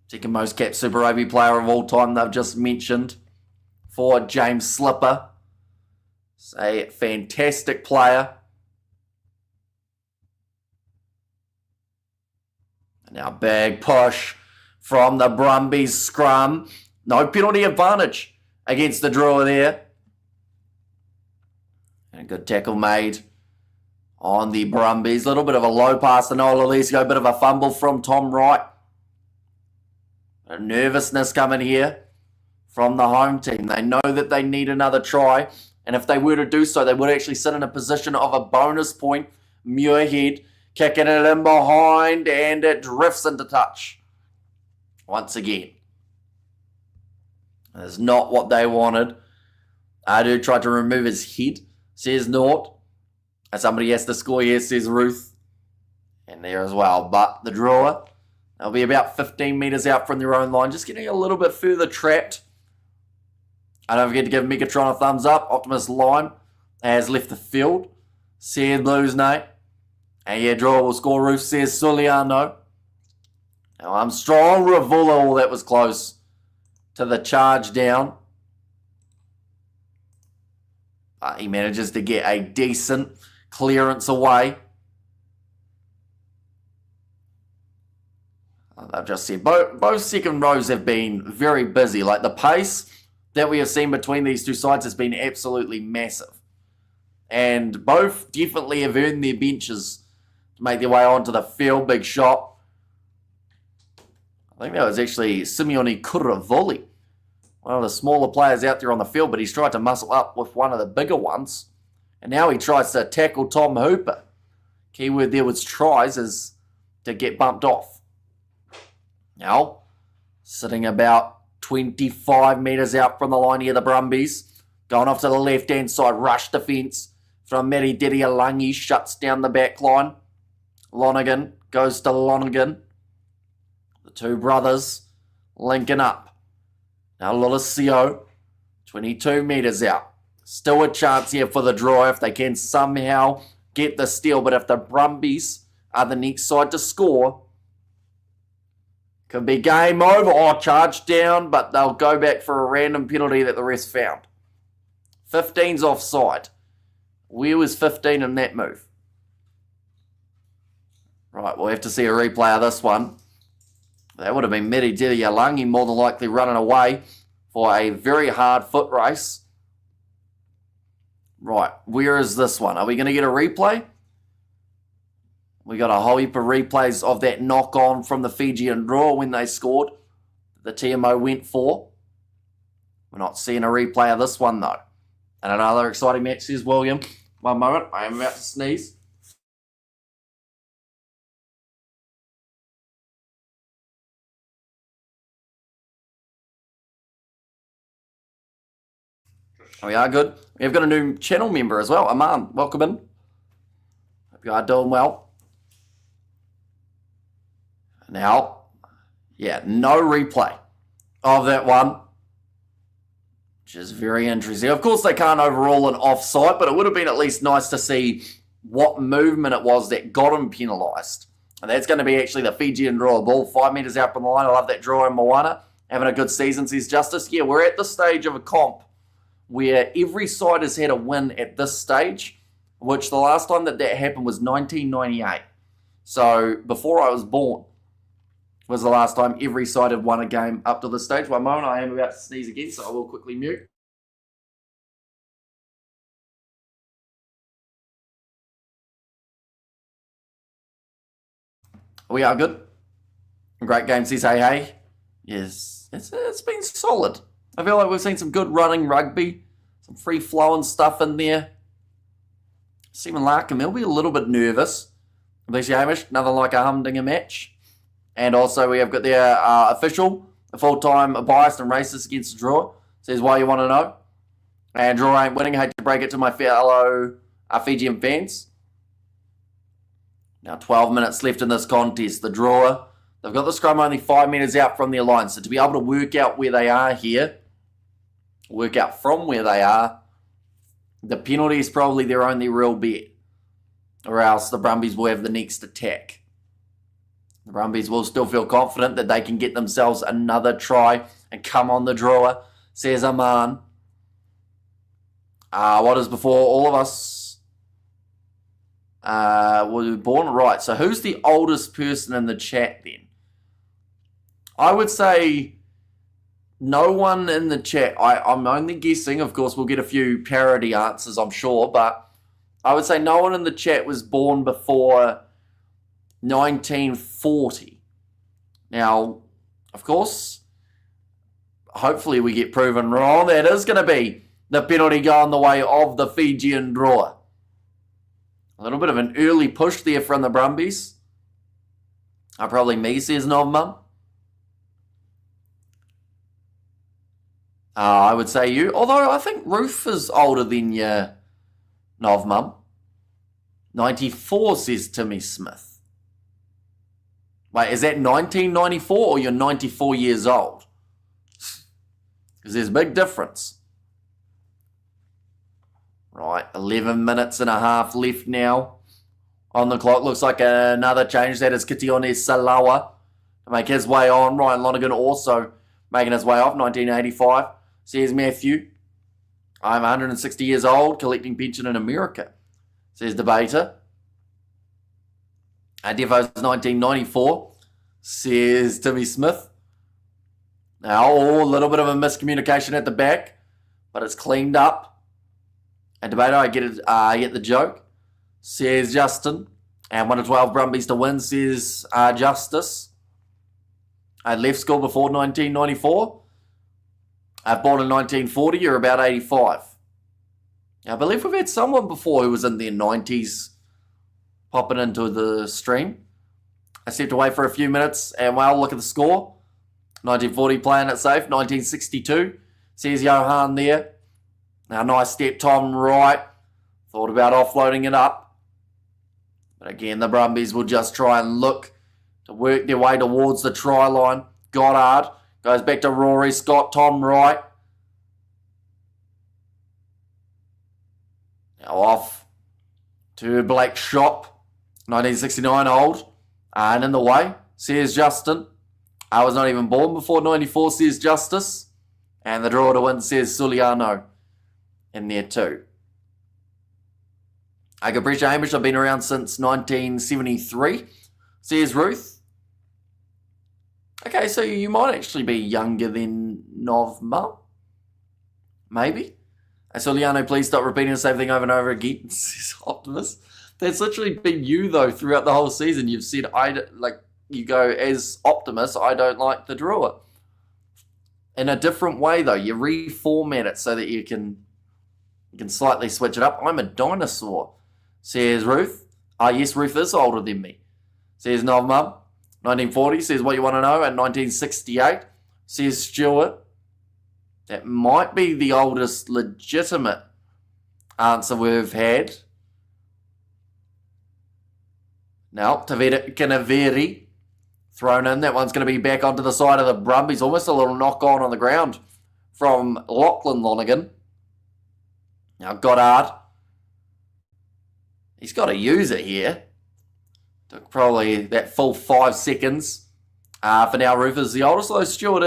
Second most capped Super Rugby player of all time, they've just mentioned, for James Slipper. It's a fantastic player. Now big push from the Brumbies scrum. No penalty advantage against the drawer there. And a good tackle made on the Brumbies. A little bit of a low pass to Noel Alesio. A bit of a fumble from Tom Wright. A nervousness coming here from the home team. They know that they need another try. And if they were to do so, they would actually sit in a position of a bonus point. Muirhead kicking it in behind, and it drifts into touch once again. That's not what they wanted. Adu tried to remove his head, says Nort. And somebody has to score here, says Ruth. And there as well. But the drawer, they'll be about 15 metres out from their own line, just getting a little bit further trapped. I don't forget to give Megatron a thumbs up. Optimus Lime has left the field, says Blues Nate. And yeah, draw will score, Ruth says Suliano. Now Armstrong Ravula, oh, that was close to the charge down. But he manages to get a decent clearance away. I've just said both second rows have been very busy. Like the pace that we have seen between these two sides has been absolutely massive. And both definitely have earned their benches to make their way onto the field. Big shot. I think that was actually Simeone Kuravoli, one of the smaller players out there on the field, but he's tried to muscle up with one of the bigger ones. And now he tries to tackle Tom Hooper. Keyword there was tries is to get bumped off. Now, sitting about 25 metres out from the line here, the Brumbies. Going off to the left-hand side, rush defence from Meri Dirialangi, shuts down the back line. Lonergan goes to Lonergan. The two brothers linking up. Now Lolesio, 22 metres out. Still a chance here for the draw if they can somehow get the steal. But if the Brumbies are the next side to score, could be game over. Oh, charge down, but they'll go back for a random penalty that the rest found. 15's offside. Where was 15 in that move? Right, we'll have to see a replay of this one. That would have been Meri Dirialangi more than likely running away for a very hard foot race. Right, where is this one? Are we going to get a replay? We got a whole heap of replays of that knock-on from the Fijian Drua when they scored. The TMO went for. We're not seeing a replay of this one, though. And another exciting match, says William. One moment, I am about to sneeze. We are good. We've got a new channel member as well, Aman. Welcome in. Hope you are doing well. Now, yeah, no replay of that one, which is very interesting. Of course, they can't overrule an offside, but it would have been at least nice to see what movement it was that got him penalised. And that's going to be actually the Fijian Drua ball, 5 metres out from the line. I love that draw in Moana. Having a good season, says Justice. Yeah, we're at the stage of a comp where every side has had a win at this stage, which the last time that happened was 1998. So before I was born was the last time every side had won a game up to this stage. One moment, I am about to sneeze again, so I will quickly mute. We are good. Great game, says hey. Yes, it's been solid. I feel like we've seen some good running rugby, some free-flowing stuff in there. Stephen Larkham, he'll be a little bit nervous. Alicia Hamish, another like a humdinger match. And also we have got their official, a full-time biased and racist against the draw. Says why you want to know. And draw ain't winning. Hate to break it to my fellow Fijian fans. Now 12 minutes left in this contest. The draw, they've got the scrum only 5 metres out from their line. So to be able to work out where they are here, work out from where they are, the penalty is probably their only real bet. Or else the Brumbies will have the next attack. The Brumbies will still feel confident that they can get themselves another try and come on the drawer, says Aman. What is before all of us were born? Right, so who's the oldest person in the chat then? I would say no one in the chat. I'm only guessing. Of course, we'll get a few parody answers, I'm sure, but I would say no one in the chat was born before 1940. Now, of course, hopefully we get proven wrong. That is going to be the penalty going the way of the Fijian Drua. A little bit of an early push there from the Brumbies. Probably me, says Novmum. I would say you. Although I think Ruth is older than you, Novmum. 94, says Timmy Smith. Wait, is that 1994 or you're 94 years old? Because there's a big difference. Right, 11 minutes and a half left now on the clock. Looks like another change. That is Kitione Salawa to make his way on. Ryan Lonergan also making his way off. 1985. Says Matthew. I'm 160 years old, collecting pension in America, says Debater. Defo's 1994. says Timmy Smith. Now, a little bit of a miscommunication at the back, but it's cleaned up. And Debato, I get the joke, says Justin. And 1 to 12 Brumbies to win, says Justice. I left school before 1994. I've born in 1940, you're about 85. I believe we've had someone before who was in their 90s popping into the stream. I stepped away for a few minutes and, well, look at the score. 1940 playing it safe. 1962 says Johan there. Now, nice step, Tom right. Thought about offloading it up. But again, the Brumbies will just try and look to work their way towards the try line. Goddard goes back to Rory Scott, Tom right. Now off to Blake Shop. 1969 old. And in the way, says Justin. I was not even born before 94, says Justice. And the draw to win, says Suliano in there too. I can appreciate Hamish. I've been around since 1973, says Ruth. Okay, so you might actually be younger than Novma. Maybe. Suliano, please stop repeating the same thing over and over again, says Optimus. That's literally been you, though, throughout the whole season. You've said, you go, as Optimus, I don't like the Drua. In a different way, though. You reformat it so that you can slightly switch it up. I'm a dinosaur, says Ruth. Yes, Ruth is older than me, says Novmum. 1940 says what you want to know. And 1968 says Stuart. That might be the oldest legitimate answer we've had. Now, Tavita Canaveri thrown in. That one's going to be back onto the side of the Brumbies. Almost a little knock on the ground from Lachlan Lonergan. Now, Goddard. He's got to use it here. Took probably that full 5 seconds. For now, Ruth is the oldest, although Stewart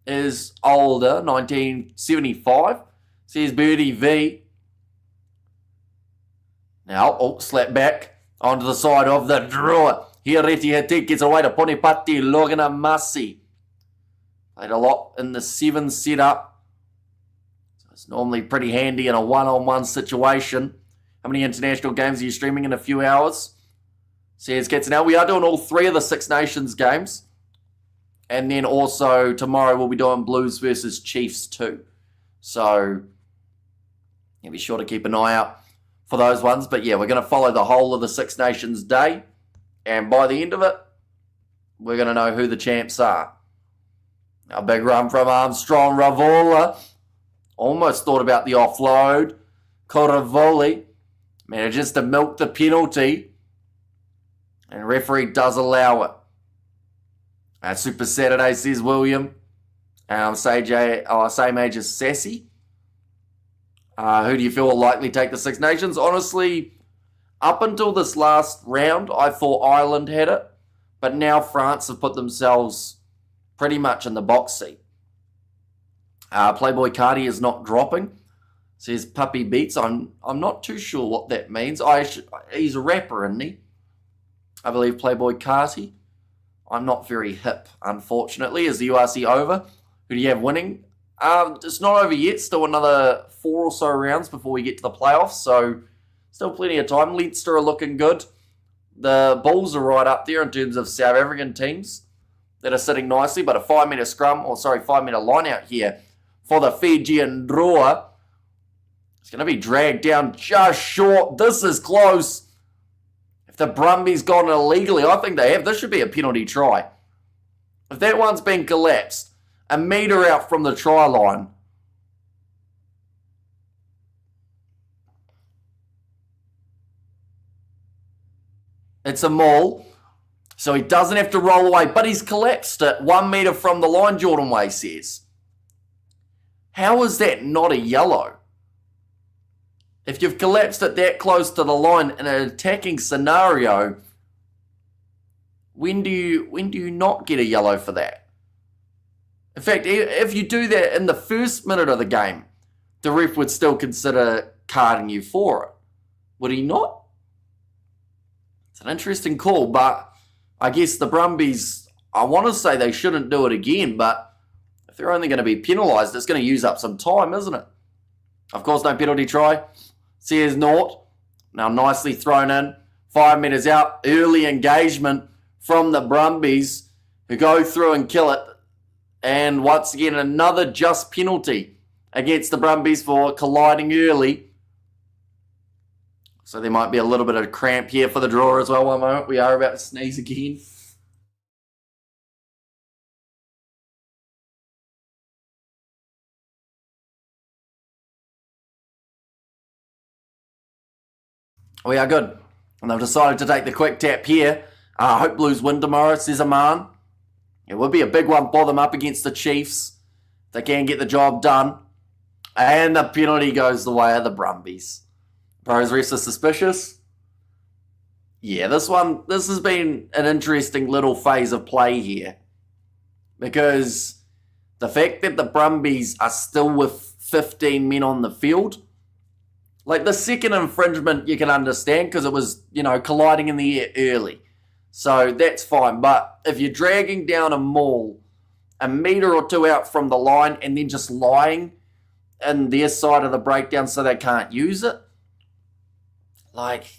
is older, 1975. Says Birdie V. Now, slap back onto the side of the drawer. Here, Reti gets away to Ponipati, Logana Masi. Played a lot in the 7 setup. So it's normally pretty handy in a one-on-one situation. How many international games are you streaming in a few hours? Says Katzenell. We are doing all 3 of the Six Nations games. And then also tomorrow we'll be doing Blues versus Chiefs too. So be sure to keep an eye out for those ones. But yeah, we're going to follow the whole of the Six Nations day. And by the end of it, we're going to know who the champs are. A big run from Armstrong. Ravola almost thought about the offload. Coravoli manages to milk the penalty. And referee does allow it. Super Saturday, says William. Same age as Sassy. Who do you feel will likely take the Six Nations? Honestly, up until this last round, I thought Ireland had it. But now France have put themselves pretty much in the box seat. Playboy Cardi is not dropping. Says Puppy Beats. I'm not too sure what that means. He's a rapper, isn't he? I believe Playboy Carti. I'm not very hip, unfortunately. Is the URC over? Who do you have winning? It's not over yet. Still another 4 or so rounds before we get to the playoffs. So still plenty of time. Leinster are looking good. The Bulls are right up there in terms of South African teams that are sitting nicely. But a 5-metre 5-metre line out here for the Fijian Drua. It's going to be dragged down just short. This is close. If the Brumbies got it illegally, I think they have. This should be a penalty try. If that one's been collapsed, a metre out from the try line. It's a maul, so he doesn't have to roll away, but he's collapsed it 1 metre from the line, Jordan Way says. How is that not a yellow? If you've collapsed it that close to the line in an attacking scenario, when do you not get a yellow for that? In fact, if you do that in the first minute of the game, the ref would still consider carding you for it. Would he not? It's an interesting call, but I guess the Brumbies, I want to say they shouldn't do it again, but if they're only going to be penalised, it's going to use up some time, isn't it? Of course, no penalty try. Says naught. Now nicely thrown in. 5 metres out. Early engagement from the Brumbies, who go through and kill it. And once again, another just penalty against the Brumbies for colliding early. So there might be a little bit of cramp here for the draw as well. One moment. We are about to sneeze again. We are good. And they've decided to take the quick tap here. I hope Blues win tomorrow, says Aman. It would be a big one for them up against the Chiefs. They can get the job done. And the penalty goes the way of the Brumbies. Pros refs are suspicious. Yeah, this has been an interesting little phase of play here. Because the fact that the Brumbies are still with 15 men on the field, like the second infringement you can understand because it was, colliding in the air early. So that's fine. But if you're dragging down a maul a metre or two out from the line and then just lying in their side of the breakdown so they can't use it, it's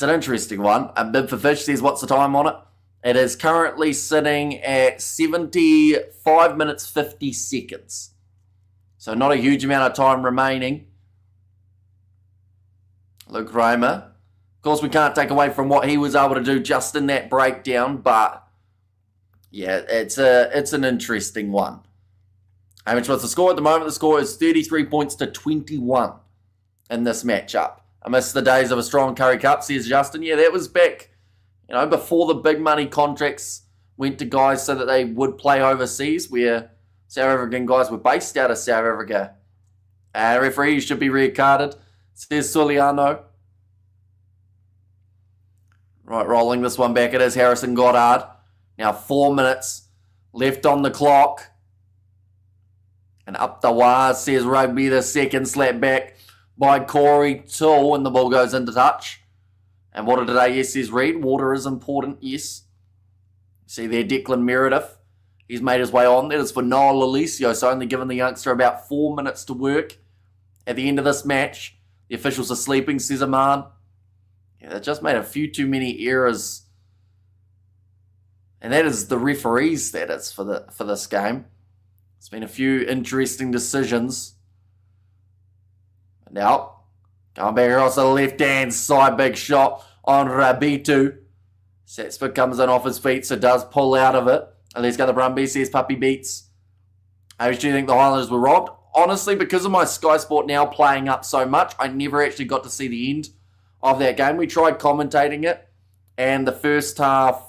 an interesting one. A Bid for Fish says, what's the time on it? It is currently sitting at 75 minutes 50 seconds. So not a huge amount of time remaining. Luke Raymer. Of course, we can't take away from what he was able to do just in that breakdown, but yeah, it's an interesting one. How much was the score at the moment? The score is 33 points to 21 in this matchup. I miss the days of a strong Curry Cup, says Justin. Yeah, that was back, before the big money contracts went to guys so that they would play overseas, where South African guys were based out of South Africa. Referee should be red carded, says Suliano. Right, rolling this one back. It is Harrison Goddard. Now 4 minutes left on the clock. And up the wire, says Rugby, the second slap back by Corey Toole, and the ball goes into touch. And water today, yes, says Reed. Water is important, yes. See there, Declan Meredith. He's made his way on. That is for Noel Alisio, so only giving the youngster about 4 minutes to work at the end of this match. The officials are sleeping, says Aman. Yeah, they just made a few too many errors. And that is the referees, that is, for this game. It's been a few interesting decisions. Now, going back across the left-hand side, big shot on Rabitu. Satsford comes in off his feet, so does pull out of it. And let's go the Brumbies, says Puppy Beats. How much do you think the Highlanders were robbed? Honestly, because of my Sky Sport now playing up so much, I never actually got to see the end of that game. We tried commentating it, and the first half,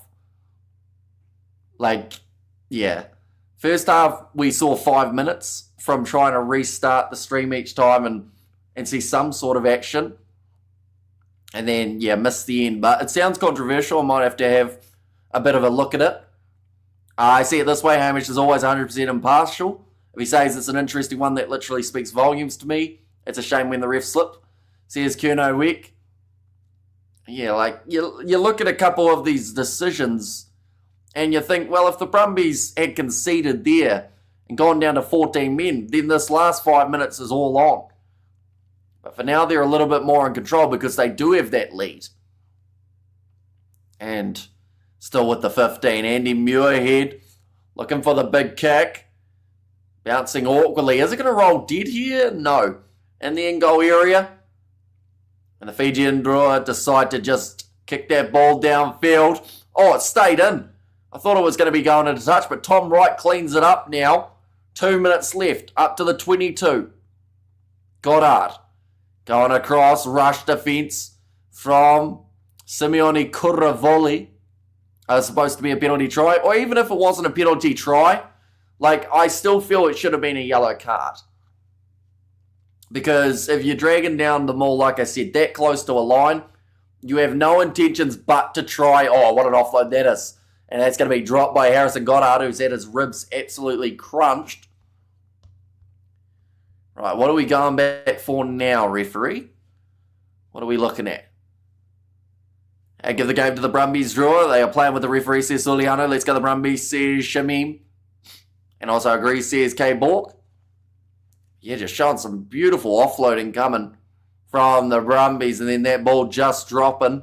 first half we saw 5 minutes from trying to restart the stream each time and see some sort of action. And then, missed the end. But it sounds controversial. I might have to have a bit of a look at it. I see it this way. Hamish is always 100% impartial. If he says it's an interesting one, that literally speaks volumes to me. It's a shame when the refs slip, says Kerno Wick. Yeah, you look at a couple of these decisions and you think, well, if the Brumbies had conceded there and gone down to 14 men, then this last 5 minutes is all on. But for now, they're a little bit more in control because they do have that lead. And still with the 15, Andy Muirhead looking for the big kick. Bouncing awkwardly. Is it going to roll dead here? No. In the end goal area. And the Fijian Drua decide to just kick that ball downfield. Oh, it stayed in. I thought it was going to be going into touch, but Tom Wright cleans it up now. 2 minutes left, up to the 22. Goddard going across, rush defence from Simeone Kuravoli. Supposed to be a penalty try, or even if it wasn't a penalty try, I still feel it should have been a yellow card. Because if you're dragging down the maul, like I said, that close to a line, you have no intentions but to try, what an offload that is. And that's going to be dropped by Harrison Goddard, who's had his ribs absolutely crunched. Right, what are we going back for now, referee? What are we looking at? I give the game to the Brumbies Drua. They are playing with the referee, says Suliano. Let's go the Brumbies, says Shamim. And also agree, says K. Bork. Yeah, just showing some beautiful offloading coming from the Brumbies. And then that ball just dropping.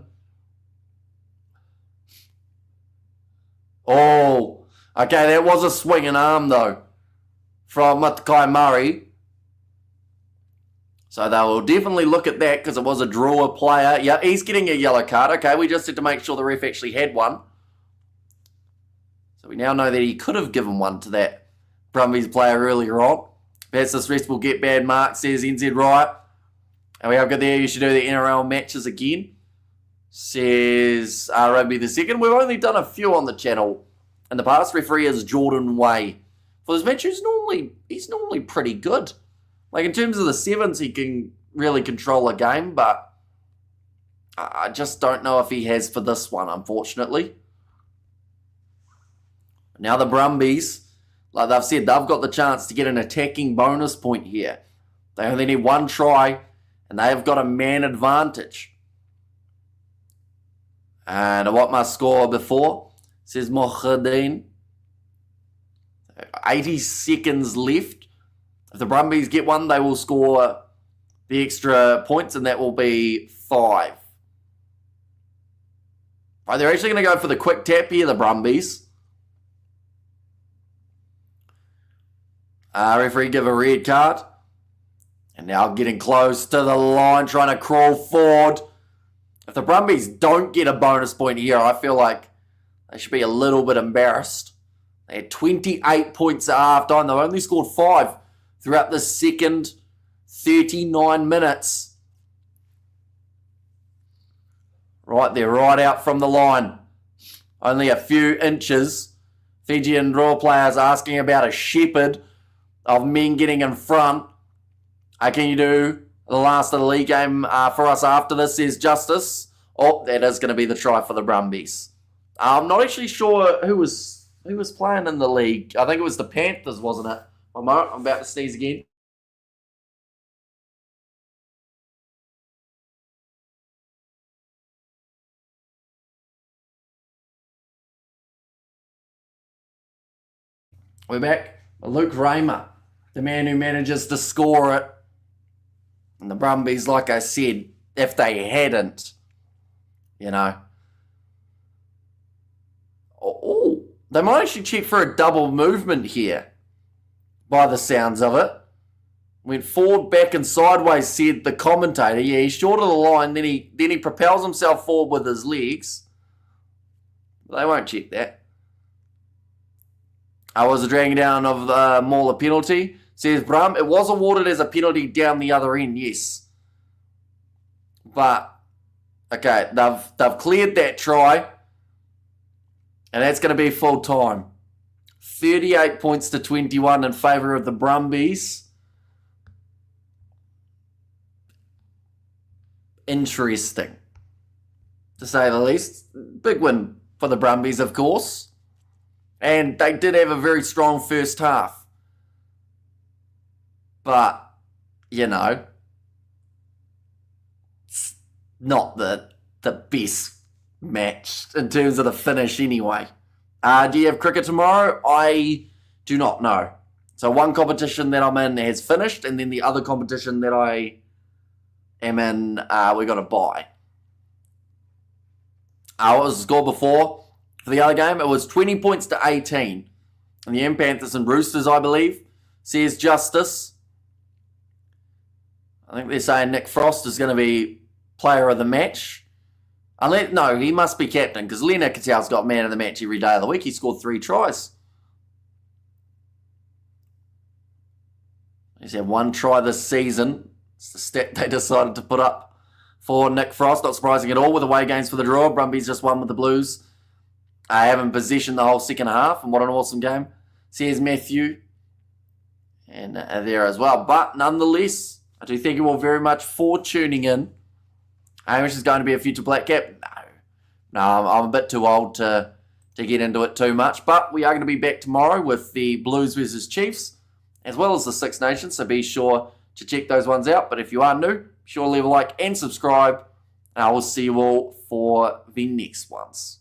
Oh, okay, that was a swinging arm, though, from Matakai Murray. So they will definitely look at that because it was a Drua player. Yeah, he's getting a yellow card. Okay, we just had to make sure the ref actually had one. So we now know that he could have given one to that Brumbies player earlier on. Perhaps this rest will get bad marks, says NZ Riot. And we have got there, you should do the NRL matches again, says Rugby the Second. We've only done a few on the channel in the past. Referee is Jordan Way. For this match, he's normally pretty good. Like, in terms of the sevens, he can really control a game, but I just don't know if he has for this one, unfortunately. Now the Brumbies, like they've said, they've got the chance to get an attacking bonus point here. They only need one try, and they've got a man advantage. And what my score before, says Mohadeen. 80 seconds left. If the Brumbies get one, they will score the extra points, and that will be 5. Right, they're actually going to go for the quick tap here, the Brumbies. Referee give a red card. And now getting close to the line, trying to crawl forward. If the Brumbies don't get a bonus point here, I feel like they should be a little bit embarrassed. They had 28 points at half-time. They've only scored 5 throughout the second 39 minutes. Right there, right out from the line. Only a few inches. Fijian Drua players asking about a shepherd of men getting in front. Can you do the last of the league game for us after this, says Justice. Oh, that is going to be the try for the Brumbies. I'm not actually sure who was playing in the league. I think it was the Panthers, wasn't it? One moment, I'm about to sneeze again. We're back. Luke Raymer, the man who manages to score it. And the Brumbies, like I said, if they hadn't, you know. Oh, they might actually check for a double movement here, by the sounds of it. Went forward, back, and sideways, said the commentator. Yeah, he's short of the line, then he propels himself forward with his legs. They won't check that. Was a dragging down of the Mauler penalty, says Brum. It was awarded as a penalty down the other end, yes. But, okay, they've cleared that try, and that's going to be full time. 38 points to 21 in favour of the Brumbies. Interesting, to say the least. Big win for the Brumbies, of course. And they did have a very strong first half. But, you know, it's not the best match in terms of the finish anyway. Do you have cricket tomorrow? I do not know. So one competition that I'm in has finished, and then the other competition that I am in, we got to buy. What was the score before? For the other game, it was 20 points to 18. And the M Panthers and Roosters, I believe, says Justice. I think they're saying Nick Frost is going to be player of the match. No, he must be captain, because Leonard Cattell's got man of the match every day of the week. He scored 3 tries. He's had 1 try this season. It's the stat they decided to put up for Nick Frost. Not surprising at all with away games for the Draw. Brumbies just won with the Blues. Having possession the whole second half, and what an awesome game, says Matthew. And there as well. But nonetheless, I do thank you all very much for tuning in. Hamish is going to be a future Black Cap. No, I'm a bit too old to get into it too much. But we are going to be back tomorrow with the Blues versus Chiefs, as well as the Six Nations. So be sure to check those ones out. But if you are new, be sure to leave a like and subscribe. And I will see you all for the next ones.